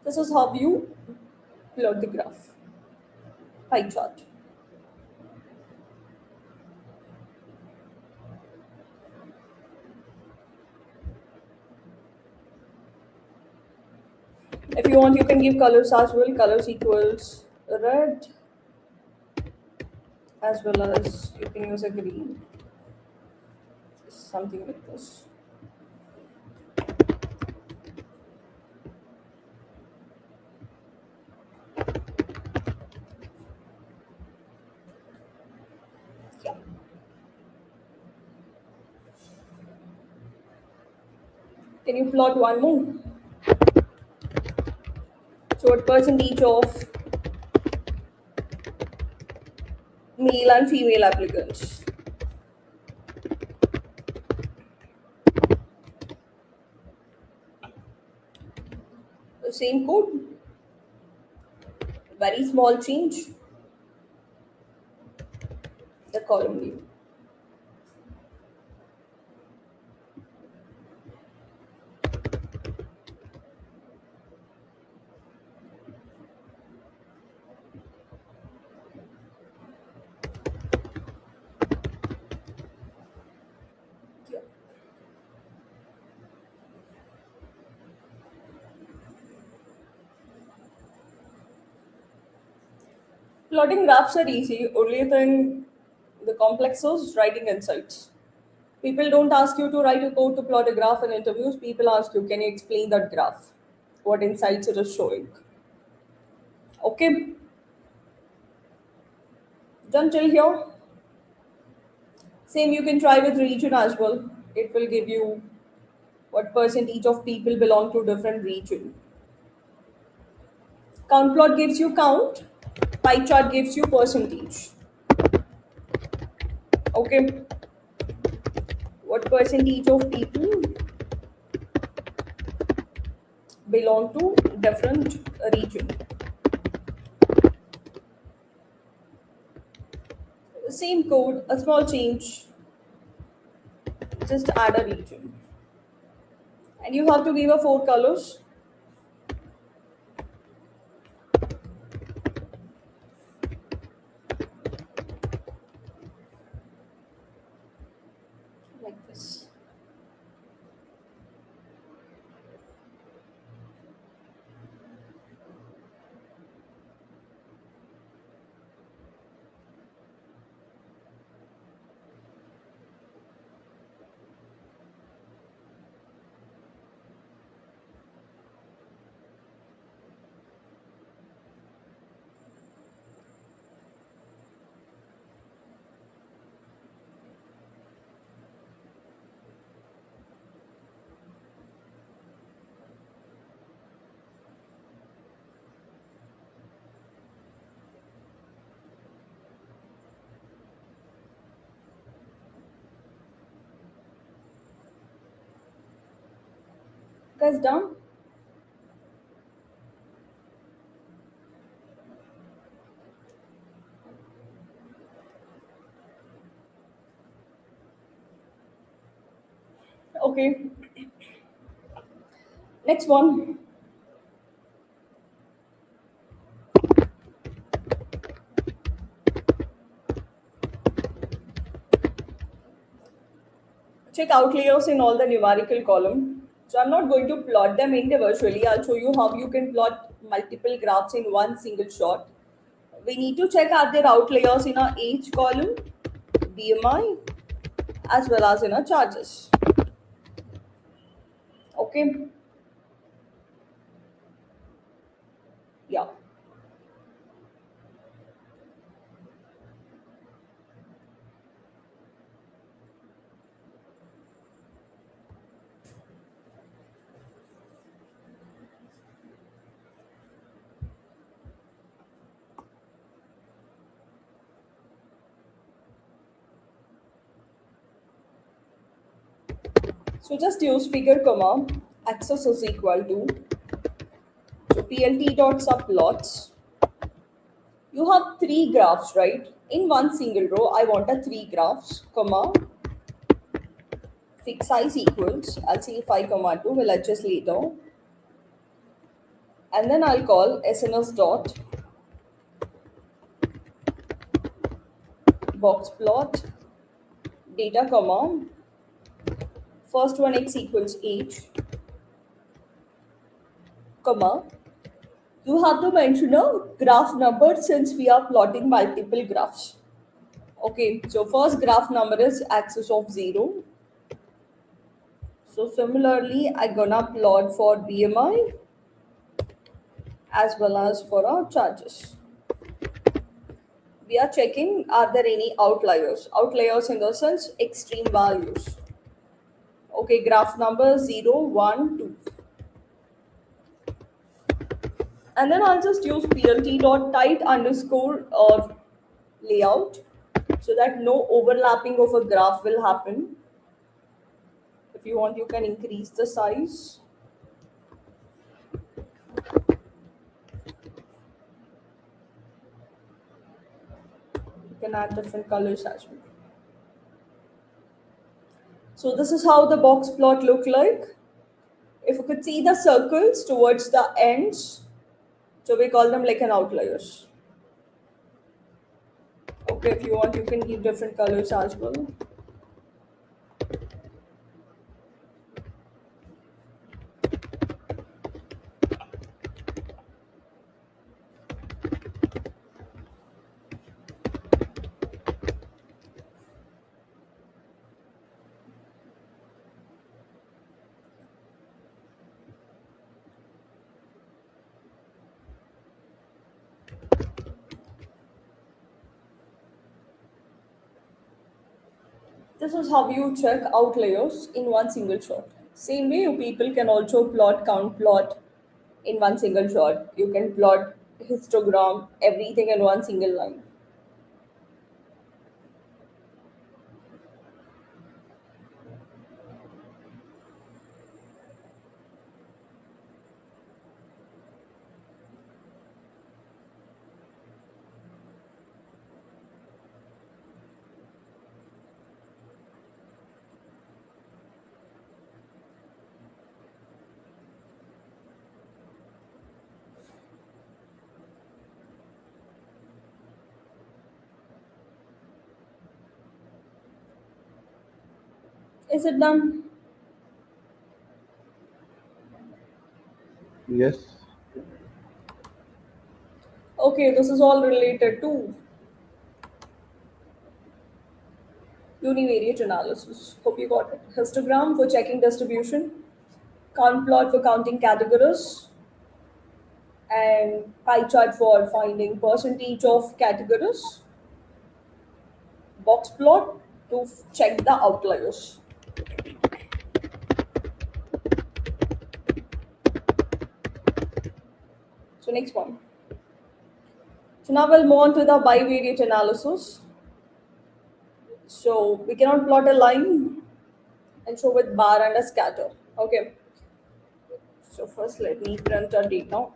this is how you plot the graph. Pie chart. If you want, you can give colors as well. Colors equals red, as well as you can use a green. Something like this. Yeah. Can you plot one more? So what percentage of male and female applicants? The same code, very small change, the column name. Yeah. Plotting graphs are easy, only thing the complex is writing insights. People don't ask you to write a code to plot a graph in interviews. People ask you, can you explain that graph? What insights it is showing? Okay, done till here. Same you can try with region as well. It will give you what percentage of people belong to different region. Count plot gives you count. Pie chart gives you percentage. Okay, what percentage of people belong to different region. Same code, a small change. Just add a region. And you have to give a 4 colors. Like this. Guys, done? Okay. Next one. Check outliers in all the numerical column. So I'm not going to plot them individually. I'll show you how you can plot multiple graphs in one single shot. We need to check are there outliers in our age column, BMI, as well as in our charges. Okay. Yeah. So just use figure comma, axis is equal to, so plt dot subplots. You have 3 graphs, right? In one single row, I want a 3 graphs, comma, fix size equals, I'll say 5 comma 2, we'll adjust later. And then I'll call SNS dot box plot data comma, first one x equals age, comma, you have to mention a graph number since we are plotting multiple graphs. Okay, so first graph number is axis of 0. So similarly, I gonna plot for BMI as well as for our charges. We are checking are there any outliers? Outliers in the sense extreme values. Okay, graph number 0, 1, 2. And then I'll just use plt.tight underscore layout so that no overlapping of a graph will happen. If you want, you can increase the size. You can add different colors as well. So this is how the box plot look like. If you could see the circles towards the ends, so we call them like an outliers. Okay, if you want, you can give different colors as well. This is how you check outliers in one single shot. Same way, you people can also plot count plot in one single shot. You can plot histogram, everything in one single line. Is it done? Yes. Okay, this is all related to univariate analysis. Hope you got it. Histogram for checking distribution, count plot for counting categories, and pie chart for finding percentage of categories, box plot to check the outliers. So next one. So now we'll move on to the bivariate analysis. So we cannot plot a line and show with bar and a scatter. Okay. So first let me print our data.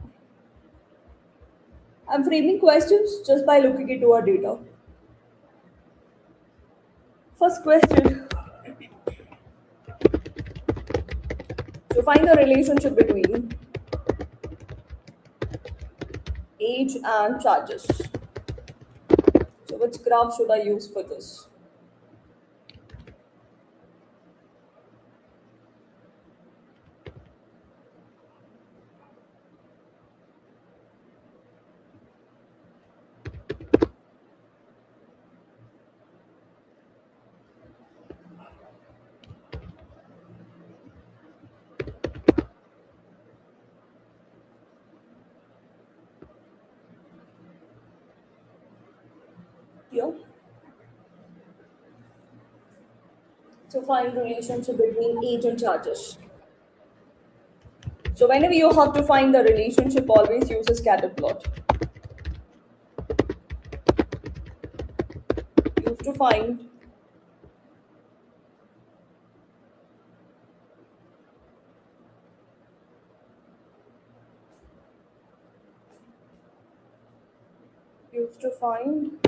I'm framing questions just by looking into our data. First question. So find the relationship between age and charges. So which graph should I use for this? Here. So find relationship between age and charges. So whenever you have to find the relationship, always use a scatter plot. Use to find use to find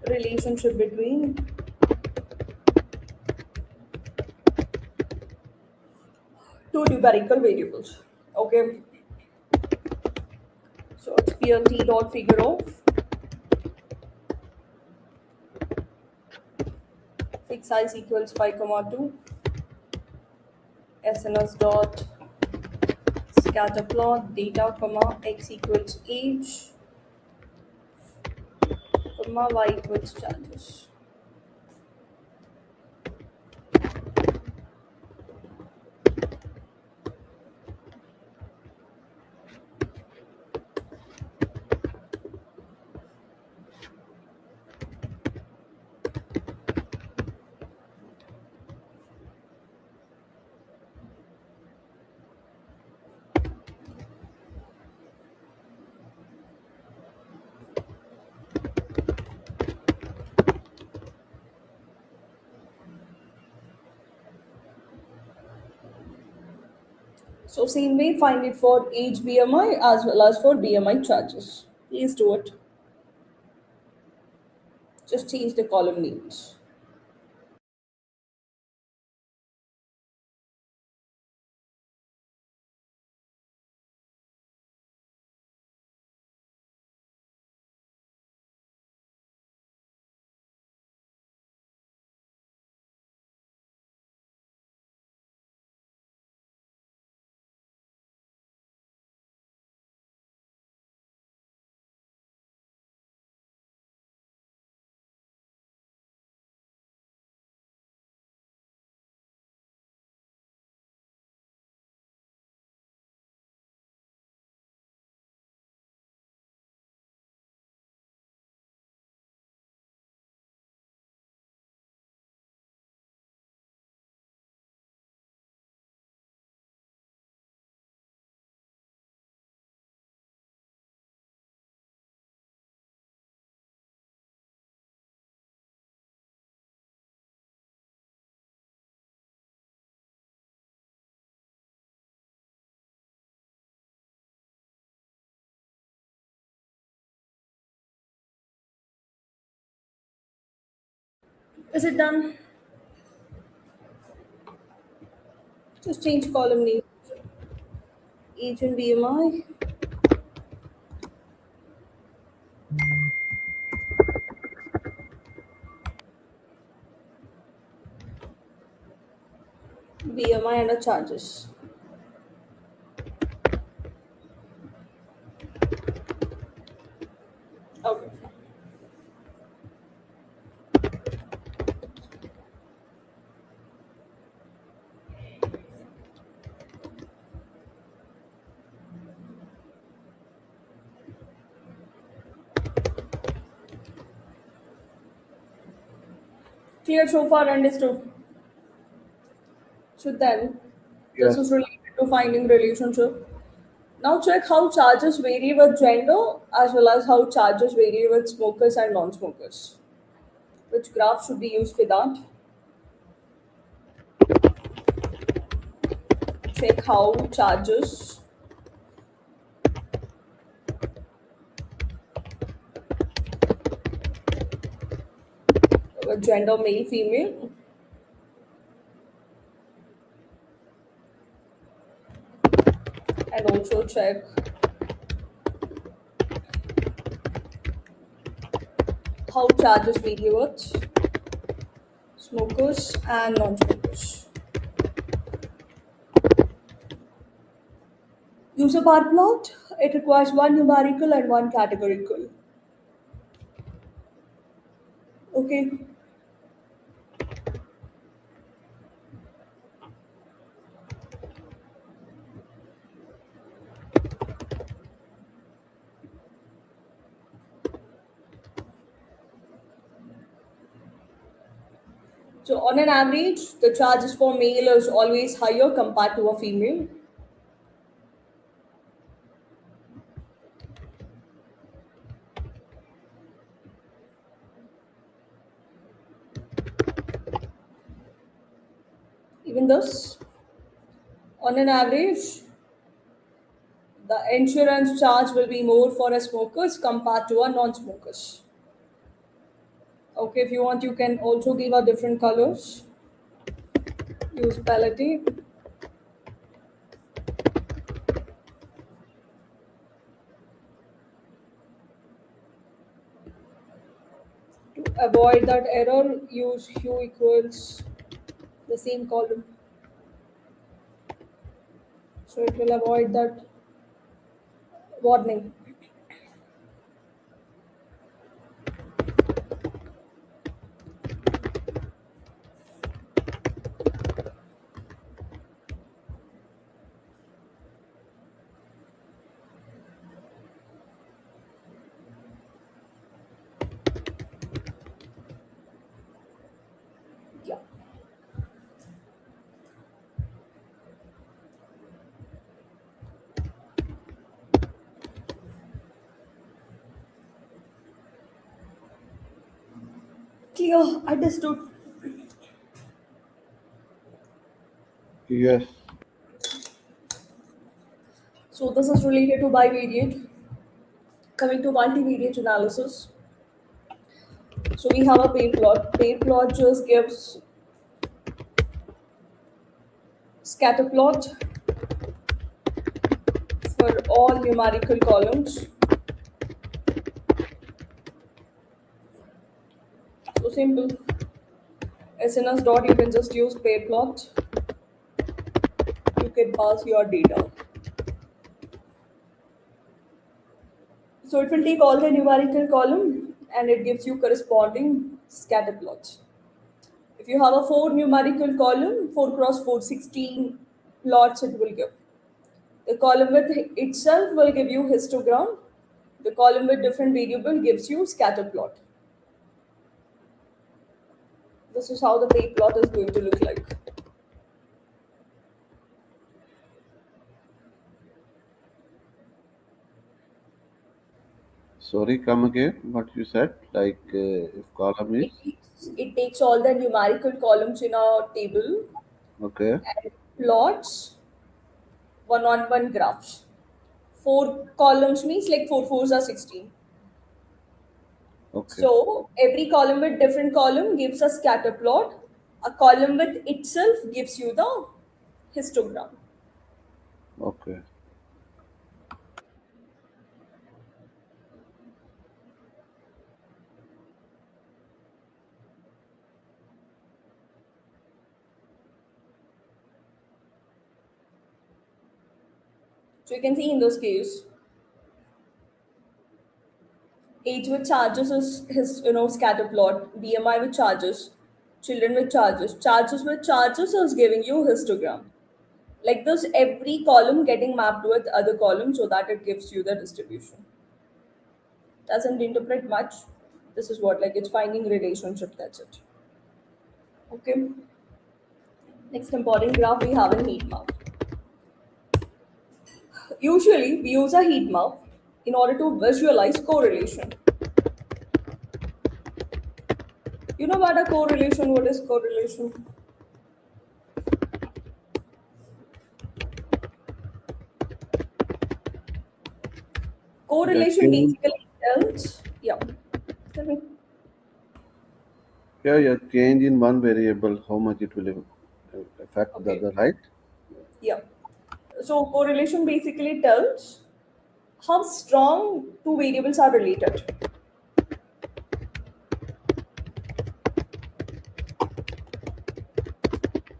relationship between two numerical variables. Okay. So it's plt dot figure of fix size equals 5 comma 2 sns dot scatter plot data comma x equals age comma y equals charges. So same way, find it for each BMI as well as for BMI charges. Please do it. Just change the column names. Is it done? Just change column name. Age and BMI. BMI and the charges. Okay. Clear so far, understood. So then, this Yes. is related to finding relationship. Now check how charges vary with gender as well as how charges vary with smokers and non-smokers. Which graph should be used for that? Check how charges with gender male female and also check how charges vary with smokers and non-smokers. Use a bar plot. It requires one numerical and one categorical. Okay. So on an average, the charges for male is always higher compared to a female. Even this, on an average, the insurance charge will be more for a smokers compared to a non-smokers. Okay, if you want, you can also give a different colors. Use palette to avoid that error. Use hue equals the same column, so it will avoid that warning. Yeah. Clear. Understood. Yes. So this is related to bivariate. Coming to multivariate analysis. So we have a pair plot. Pair plot just gives scatter plot for all numerical columns. So simple. SNS dot, you can just use pair plot. You can pass your data. So it will take all the numerical column and it gives you corresponding scatter plots. If you have a 4 numerical column, 4 cross 4, 16 plots it will give. The column with itself will give you histogram. The column with different variable gives you scatter plot. This is how the pay plot is going to look like. Sorry, come again. What you said? Like if column is It takes all the numerical columns in a table okay. and plots one-on-one graphs. 4 columns means like 4 fours are 16. Okay. So every column with different column gives a scatter plot. A column with itself gives you the histogram. Okay. So you can see in this case, age with charges is his scatter plot. BMI with charges, children with charges with charges is giving you histogram. Like this, every column getting mapped with other columns so that it gives you the distribution. Doesn't interpret much. This is what, like, it's finding relationship. That's it. Okay. Next important graph we have in heat map. Usually we use a heat map in order to visualize correlation. You know about a correlation? What is correlation? The Correlation change, basically tells, yeah. Tell me. yeah, change in one variable, how much it will affect the Okay. other, right? Yeah. So correlation basically tells how strong two variables are related.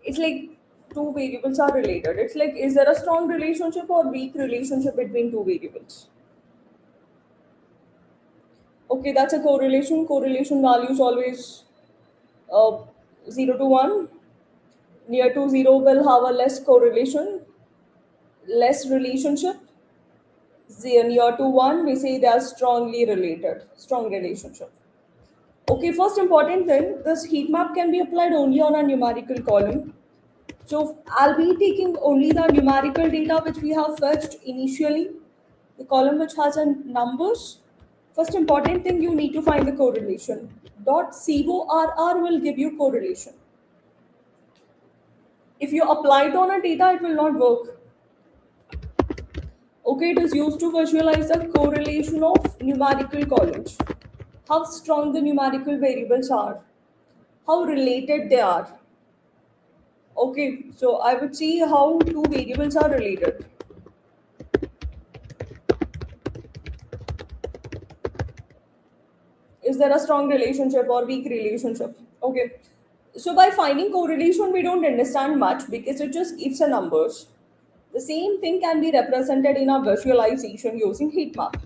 It's like two variables are related. It's like, is there a strong relationship or weak relationship between two variables? Okay, that's a correlation. Correlation values always uh, 0 to 1. Near to 0 will have a less correlation, less relationship. Near to 1, we say they are strongly related, strong relationship. Okay, first important thing, this heat map can be applied only on a numerical column. So I'll be taking only the numerical data which we have fetched initially, the column which has a numbers. First important thing, you need to find the correlation. .corr will give you correlation. If you apply it on a data, it will not work. Okay, it is used to visualize the correlation of numerical columns. How strong the numerical variables are, how related they are. Okay, so I would see how two variables are related. Is there a strong relationship or weak relationship? Okay, so by finding correlation, we don't understand much because it just gives a numbers. The same thing can be represented in a visualization using heat map.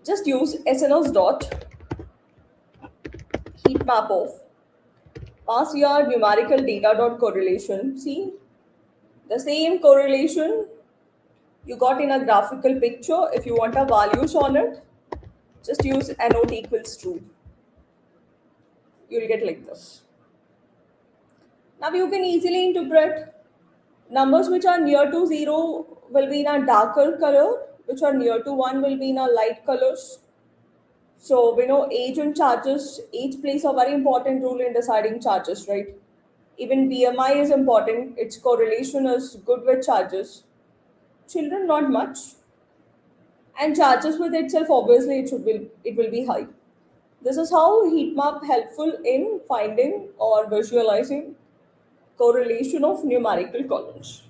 Just use SNS dot heat map of, pass your numerical data dot correlation. See, the same correlation you got in a graphical picture. If you want a values on it, just use NOT equals true. You'll get like this. Now you can easily interpret numbers which are near to 0 will be in a darker color, which are near to 1 will be in a light colors. So we know age and charges, age plays a very important role in deciding charges, right? Even BMI is important, its correlation is good with charges. Children, not much. And charges with itself, obviously, it will be high. This is how heat map helpful in finding or visualizing correlation of numerical columns.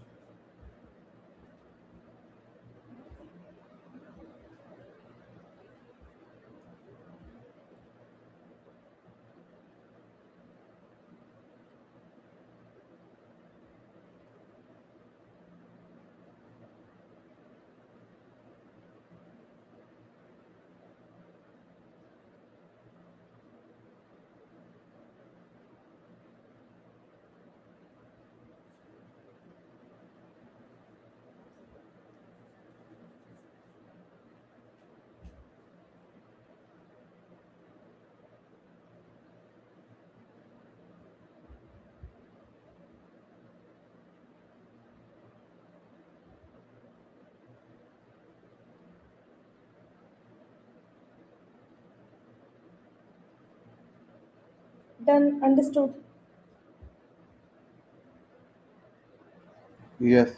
Done, understood. Yes.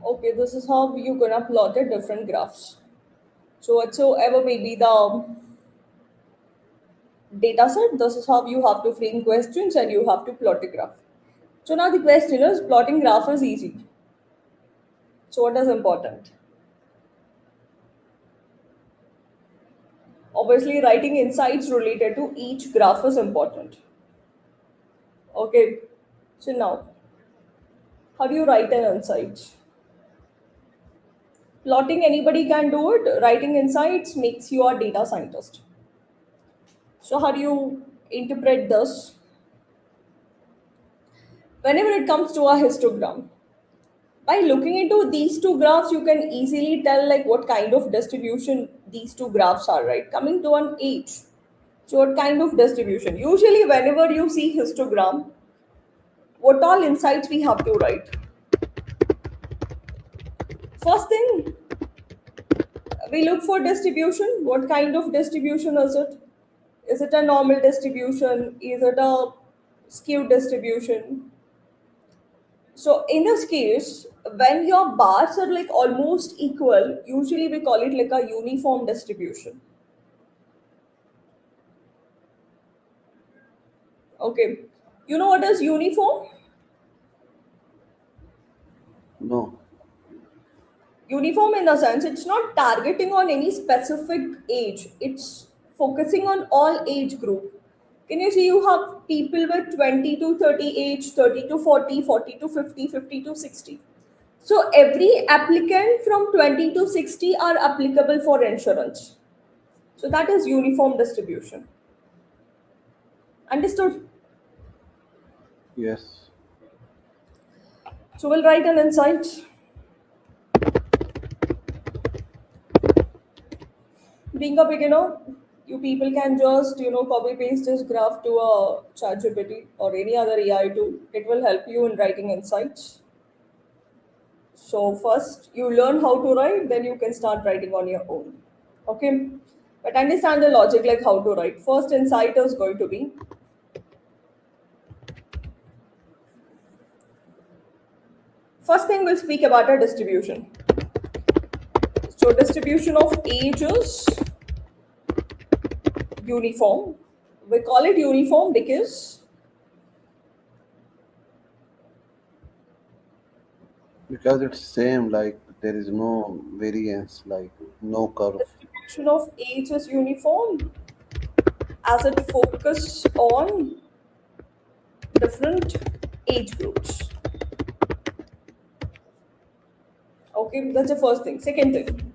Okay, this is how you're gonna plot the different graphs. So whatsoever may be the data set, this is how you have to frame questions and you have to plot a graph. So now the question is, plotting graph is easy. So what is important? Obviously, writing insights related to each graph is important. Okay, so now, how do you write an insight? Plotting, anybody can do it. Writing insights makes you a data scientist. So how do you interpret this? Whenever it comes to a histogram, by looking into these two graphs, you can easily tell like what kind of distribution these two graphs are, right? Coming to an age. So what kind of distribution? Usually whenever you see histogram, what all insights we have to write? First thing, we look for distribution. What kind of distribution is it? Is it a normal distribution? Is it a skewed distribution? So in this case, when your bars are like almost equal, usually we call it like a uniform distribution. Okay. You know what is uniform? No. Uniform in the sense it's not targeting on any specific age. It's focusing on all age group. Can you see you have people with 20 to 30 age, 30 to 40, 40 to 50, 50 to 60. So every applicant from 20 to 60 are applicable for insurance. So that is uniform distribution. Understood? Yes. So we'll write an insight. Being a beginner, you people can just copy paste this graph to a ChatGPT or any other AI tool. It will help you in writing insights. So first you learn how to write, then you can start writing on your own. Okay, but understand the logic like how to write. First insight is going to be, first thing we'll speak about a distribution. So distribution of ages uniform. We call it uniform Because it's same, like there is no variance, like no curve. distribution of age is uniform as it focus on different age groups. Okay, that's the first thing. Second thing,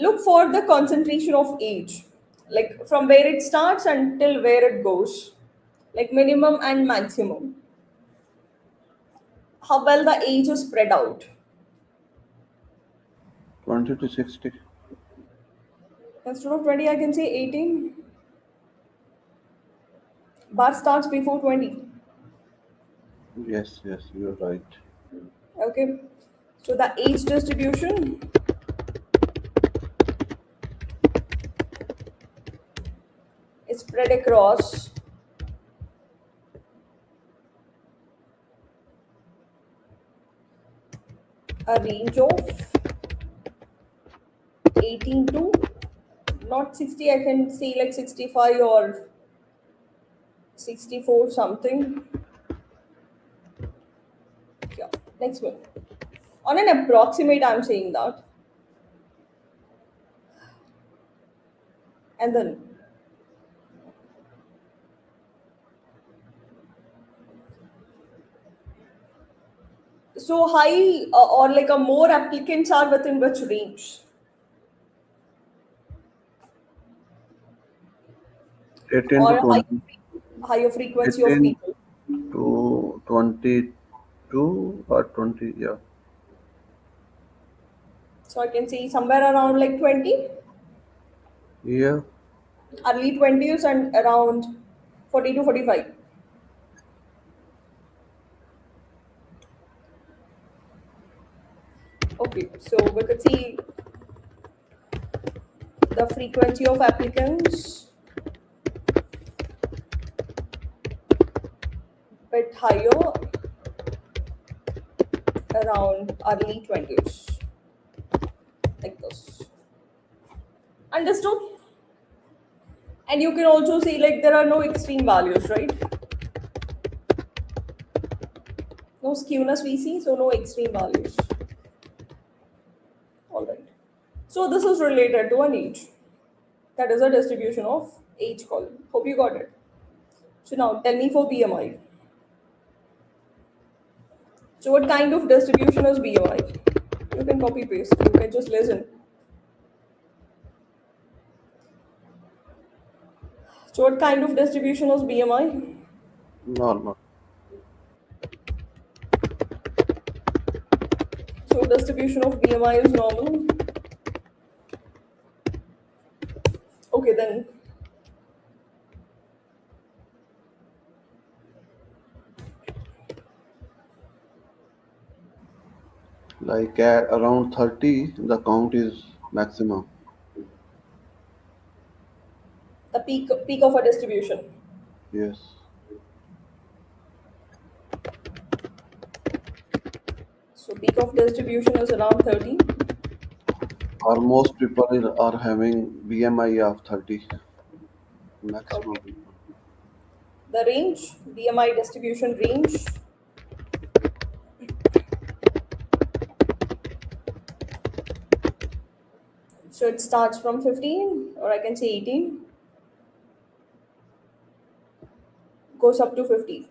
look for the concentration of age, like from where it starts until where it goes, like minimum and maximum. How well the age is spread out. 20 to 60. Instead of 20, I can say 18. Bar starts before 20. Yes, yes, you're right. Okay, so the age distribution is spread across a range of 18 to not 60, I can say like 65 or 64 something. Yeah, next one. On an approximate, I'm saying that. And then, so high or like a more applicants are within which range? 18 to Or twenty, higher frequency of 18 people? to 22 or 20. Yeah, So I can say somewhere around like 20, yeah. early 20s and around 40 to 45. Okay, so we could see the frequency of applicants bit higher around early 20s, like this. Understood? And you can also see like there are no extreme values, right? No skewness we see, so no extreme values. All right. So this is related to an age. That is a distribution of age column. Hope you got it. So now tell me for BMI. So what kind of distribution is BMI? You can copy paste. You can just listen. So what kind of distribution is BMI? Normal. So distribution of BMI is normal. Okay then. Like at around 30, the count is maximum. The peak of a distribution. Yes. So peak of distribution is around 30. Or most people are having BMI of 30. Maximum Okay. people. The range, BMI distribution range. So it starts from 15 or I can say 18, goes up to 50.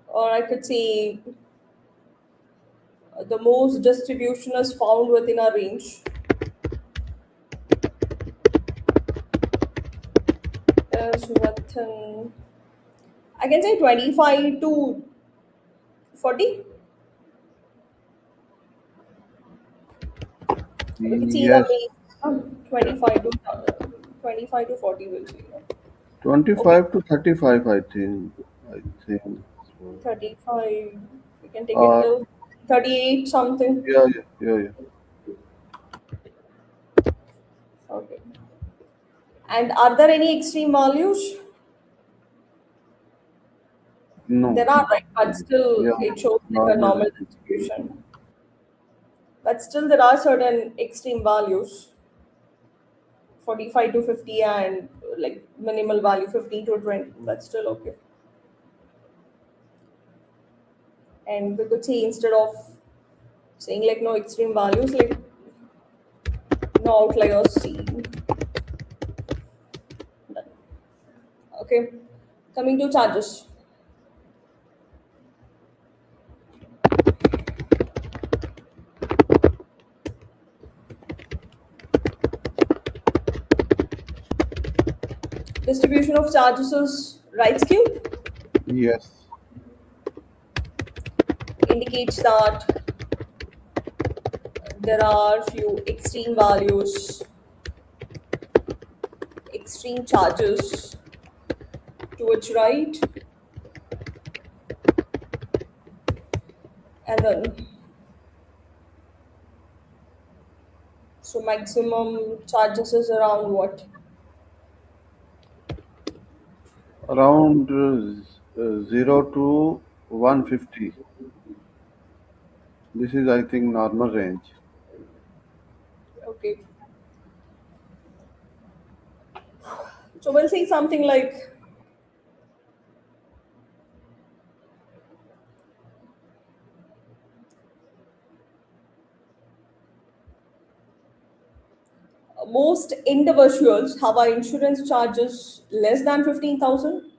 Or I could say the most distribution is found within a range is within, I can say 25 to 40. We can see the Yes. range 25 to 25 to 40 will be. Okay, 25 to 35, I think. I think. So. 35. We can take it Uh, till 38 something. yeah, yeah, yeah, yeah. Okay. And are there any extreme values? No. There are, right, but still Yeah, it shows like a normal normal distribution. distribution. But still there are certain extreme values, 45 to 50 and like minimal value 15 to 20. That's still okay. And we could say instead of saying like no extreme values, like no outliers seen. Done. Okay. Coming to charges. Distribution of charges is right skew, Yes. indicates that there are few extreme values, extreme charges to its right, and then so maximum charges is around what? Around 0 to 150. This is, I think, normal range. Okay. So we'll say something like most individuals have our insurance charges less than 15,000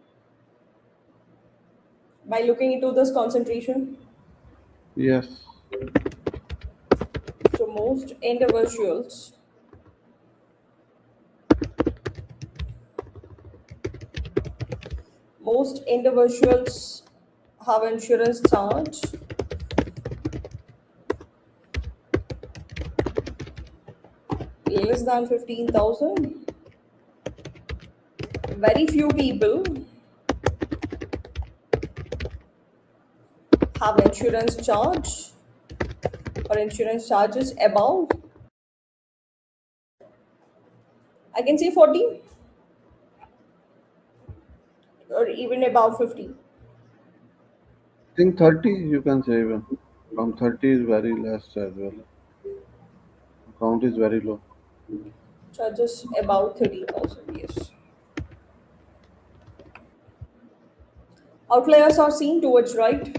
by looking into this concentration. Yes. So most individuals have insurance charge less than 15,000. Very few people have insurance charge or insurance charges above, I can say 40 or even above 50. I think 30 you can say even. From 30 is very less as well. Count is very low. Charges about 30,000, yes. Outliers are seen towards right.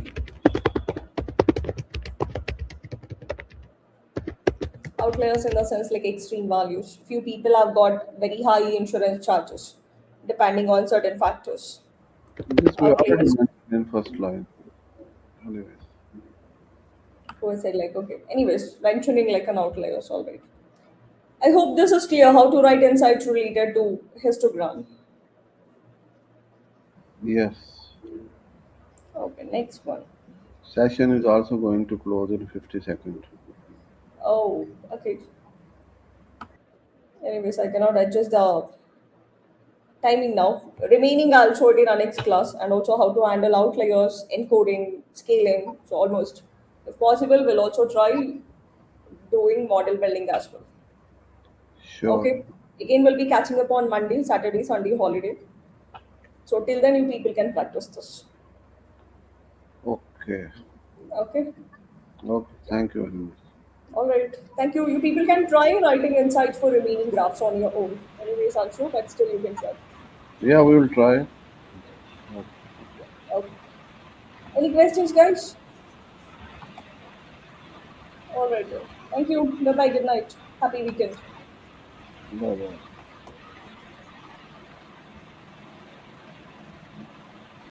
Outliers in the sense like extreme values. Few people have got very high insurance charges depending on certain factors. This we already Outliers. mentioned in first line. Anyways. Who I said like okay. Anyways, mentioning like an outliers, all right. I hope this is clear how to write insights related to histogram. Yes. Okay, next one. Session is also going to close in 50 seconds. Oh, okay. Anyways, I cannot adjust the timing now. Remaining, I'll show it in our next class and also how to handle outliers, encoding, scaling. So almost, if possible, we'll also try doing model building as well. Sure. Okay. Again, we'll be catching up on Monday, Saturday, Sunday holiday. So till then, you people can practice this. Okay. Okay. Okay. Thank you very much. All right. Thank you. You people can try writing insights for remaining graphs on your own. Anyways, also, but still you can try. Yeah, we will try. Okay. Okay. Any questions, guys? All right. Then. Thank you. Bye bye. Good night. Happy weekend. Bye bye.